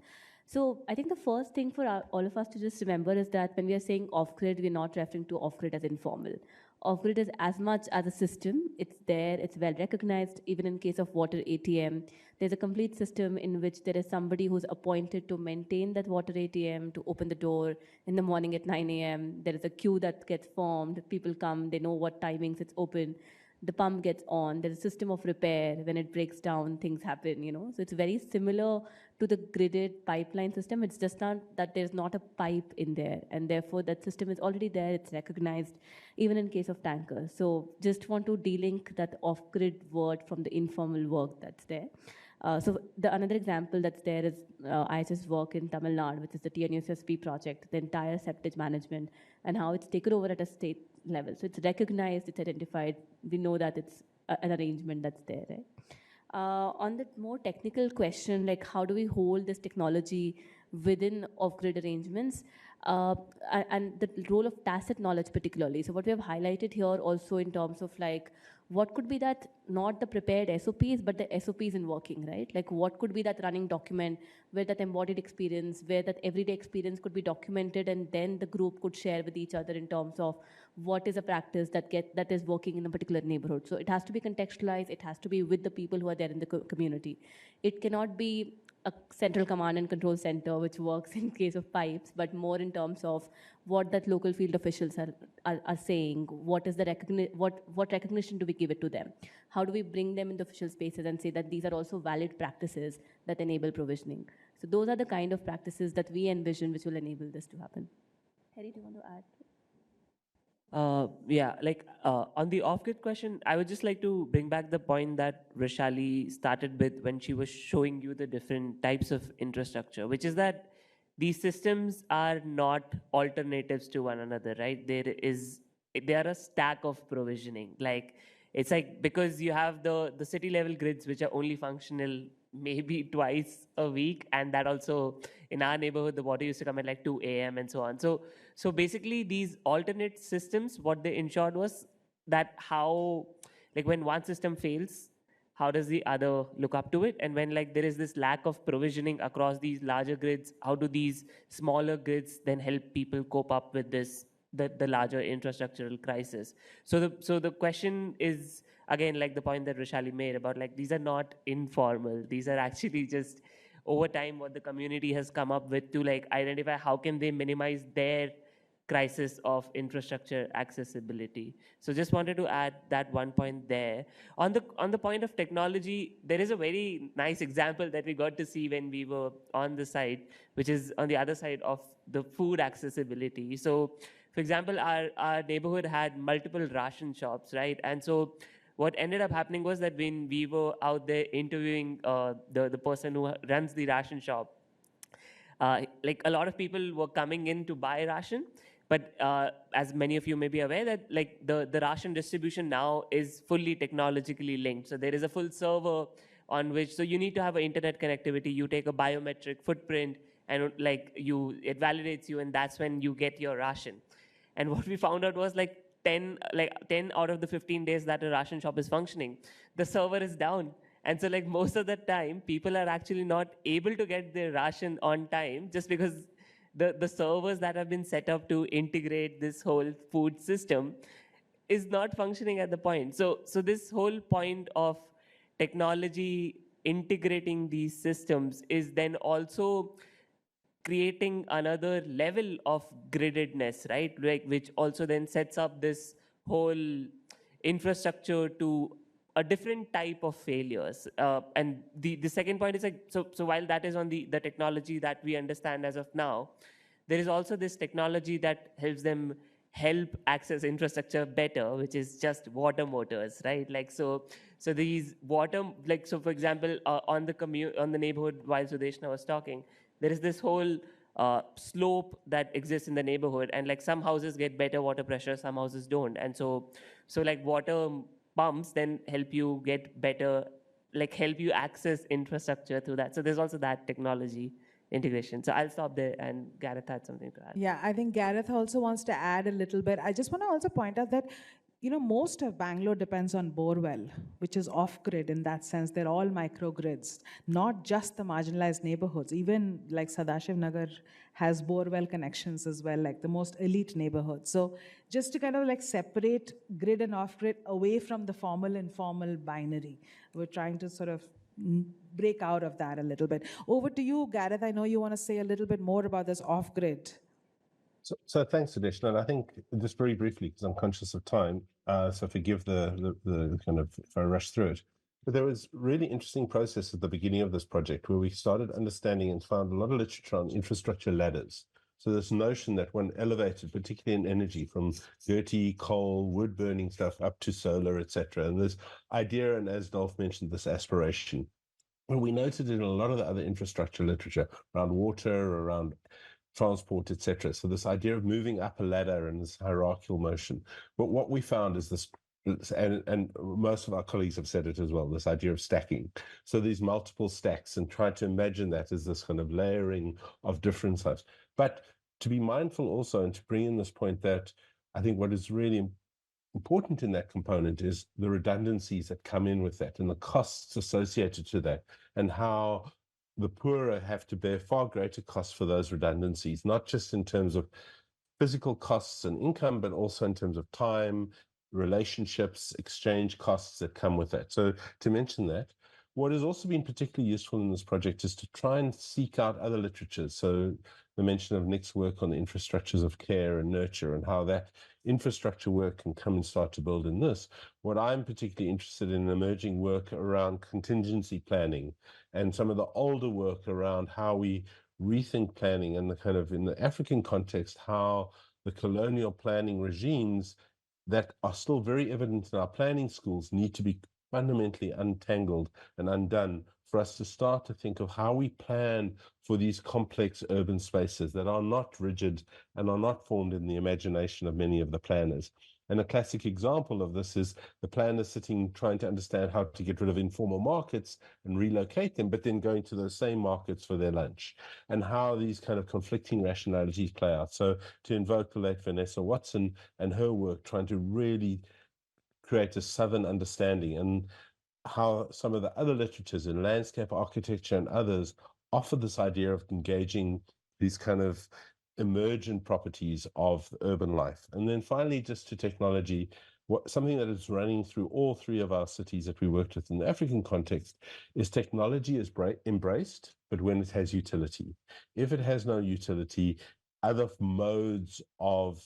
So I think the first thing for all of us to just remember is that when we are saying off-grid, we're not referring to off-grid as informal. Off-grid is as much as a system. It's there, it's well recognized. Even in case of water ATM, there's a complete system in which there is somebody who's appointed to maintain that water ATM, to open the door in the morning at 9 a.m. There is a queue that gets formed. People come, they know what timings it's open. The pump gets on. There's a system of repair. When it breaks down, things happen, So it's very similar to the gridded pipeline system. It's just not that there's not a pipe in there. And therefore, that system is already there. It's recognized, even in case of tankers. So just want to delink that off-grid word from the informal work that's there. So another example that's there is IHS work in Tamil Nadu, which is the TNUSSP project, the entire septage management, and how it's taken over at a state level. So it's recognized, it's identified. We know that it's an arrangement that's there, right? On the more technical question, like how do we hold this technology within off-grid arrangements, and the role of tacit knowledge particularly. So what we have highlighted here also in terms of like, what could be that, not the prepared SOPs, but the SOPs in working, right? Like what could be that running document where that embodied experience, where that everyday experience could be documented, and then the group could share with each other in terms of what is a practice that is working in a particular neighborhood. So it has to be contextualized, it has to be with the people who are there in the community. It cannot be a central command and control center which works in case of pipes, but more in terms of what that local field officials are saying, what is the what recognition do we give it to them? How do we bring them in the official spaces and say that these are also valid practices that enable provisioning? So those are the kind of practices that we envision which will enable this to happen. Herry, do you want to add? On the off-grid question, I would just like to bring back the point that Vrashali started with when she was showing you the different types of infrastructure, which is that these systems are not alternatives to one another, right? They are a stack of provisioning. Like, it's like, because you have the city level grids, which are only functional maybe twice a week, and that also in our neighborhood the water used to come at like 2 a.m. and so on. So basically these alternate systems, what they ensured was that how, like when one system fails, how does the other look up to it? And when like there is this lack of provisioning across these larger grids, how do these smaller grids then help people cope up with this, the larger infrastructural crisis? So the question is, again, like the point that Vrashali made about like, these are not informal. These are actually just over time what the community has come up with to like identify how can they minimize their crisis of infrastructure accessibility. So just wanted to add that one point there. On the point of technology, there is a very nice example that we got to see when we were on the site, which is on the other side of the food accessibility. So, for example, our neighborhood had multiple ration shops, right? And so what ended up happening was that when we were out there interviewing the person who runs the ration shop, like a lot of people were coming in to buy ration, but as many of you may be aware that like the ration distribution now is fully technologically linked. So there is a full server on which, so you need to have an internet connectivity, you take a biometric footprint and like it validates you, and that's when you get your ration. And what we found out was like 10 out of the 15 days that a ration shop is functioning, the server is down. And so like most of the time, people are actually not able to get their ration on time just because the servers that have been set up to integrate this whole food system is not functioning at the point. So this whole point of technology integrating these systems is then also creating another level of griddedness, right? Like, which also then sets up this whole infrastructure to a different type of failures. And the second point is like, so while that is on the technology that we understand as of now, there is also this technology that helps them help access infrastructure better, which is just water motors, right? Like, so these water, like, so for example, on the neighborhood while Sudeshna was talking, there is this whole slope that exists in the neighborhood, and like some houses get better water pressure, some houses don't. And so like water pumps then help you get better, like help you access infrastructure through that. So there's also that technology integration. So I'll stop there, and Gareth had something to add. Yeah, I think Gareth also wants to add a little bit. I just want to also point out that, you know, most of Bangalore depends on borewell, which is off-grid in that sense. They're all microgrids, not just the marginalized neighborhoods. Even like Sadashiv Nagar has borewell connections as well, like the most elite neighborhoods. So just to kind of like separate grid and off-grid away from the formal-informal binary, we're trying to sort of break out of that a little bit. Over to you, Gareth. I know you want to say a little bit more about this off-grid. So thanks, Sudeshna. And I think just very briefly, because I'm conscious of time, so forgive the kind of if I rush through it. But there was really interesting process at the beginning of this project where we started understanding and found a lot of literature on infrastructure ladders. So this notion that one elevated, particularly in energy, from dirty coal, wood burning stuff up to solar, etc. And this idea, and as Dolf mentioned, this aspiration. Well, we noted in a lot of the other infrastructure literature around water, around transport, etc. So this idea of moving up a ladder and this hierarchical motion. But what we found is this, and most of our colleagues have said it as well, this idea of stacking. So these multiple stacks, and try to imagine that as this kind of layering of different types. But to be mindful also, and to bring in this point that I think what is really important in that component is the redundancies that come in with that and the costs associated to that, and how the poorer have to bear far greater costs for those redundancies, not just in terms of physical costs and income, but also in terms of time, relationships, exchange costs that come with that. So to mention that, what has also been particularly useful in this project is to try and seek out other literatures. So the mention of Nick's work on the infrastructures of care and nurture, and how that infrastructure work can come and start to build in this. What I'm particularly interested in emerging work around contingency planning, and some of the older work around how we rethink planning, and the kind of, in the African context, how the colonial planning regimes that are still very evident in our planning schools need to be fundamentally untangled and undone for us to start to think of how we plan for these complex urban spaces that are not rigid and are not formed in the imagination of many of the planners. And a classic example of this is the planners sitting trying to understand how to get rid of informal markets and relocate them, but then going to those same markets for their lunch, and how these kind of conflicting rationalities play out. So to invoke the late Vanessa Watson and her work, trying to really create a southern understanding, and how some of the other literatures in landscape architecture and others offer this idea of engaging these kind of emergent properties of urban life. And then finally, just to technology, something that is running through all three of our cities that we worked with in the African context is technology is embraced, but when it has utility. If it has no utility, other modes of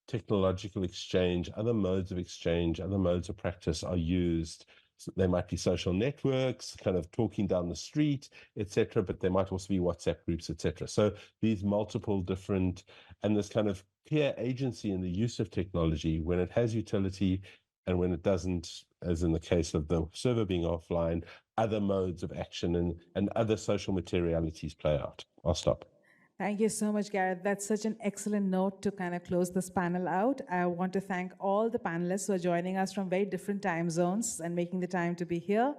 technological exchange, other modes of exchange, other modes of practice are used. So they might be social networks, kind of talking down the street, etc., but there might also be WhatsApp groups, etc. So these multiple different, and this kind of clear agency in the use of technology when it has utility and when it doesn't, as in the case of the server being offline, other modes of action and other social materialities play out. I'll stop. Thank you so much, Gareth. That's such an excellent note to kind of close this panel out. I want to thank all the panelists who are joining us from very different time zones and making the time to be here.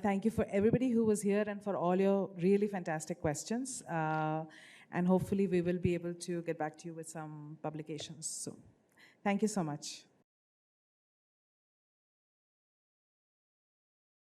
Thank you for everybody who was here and for all your really fantastic questions. And hopefully we will be able to get back to you with some publications soon. Thank you so much.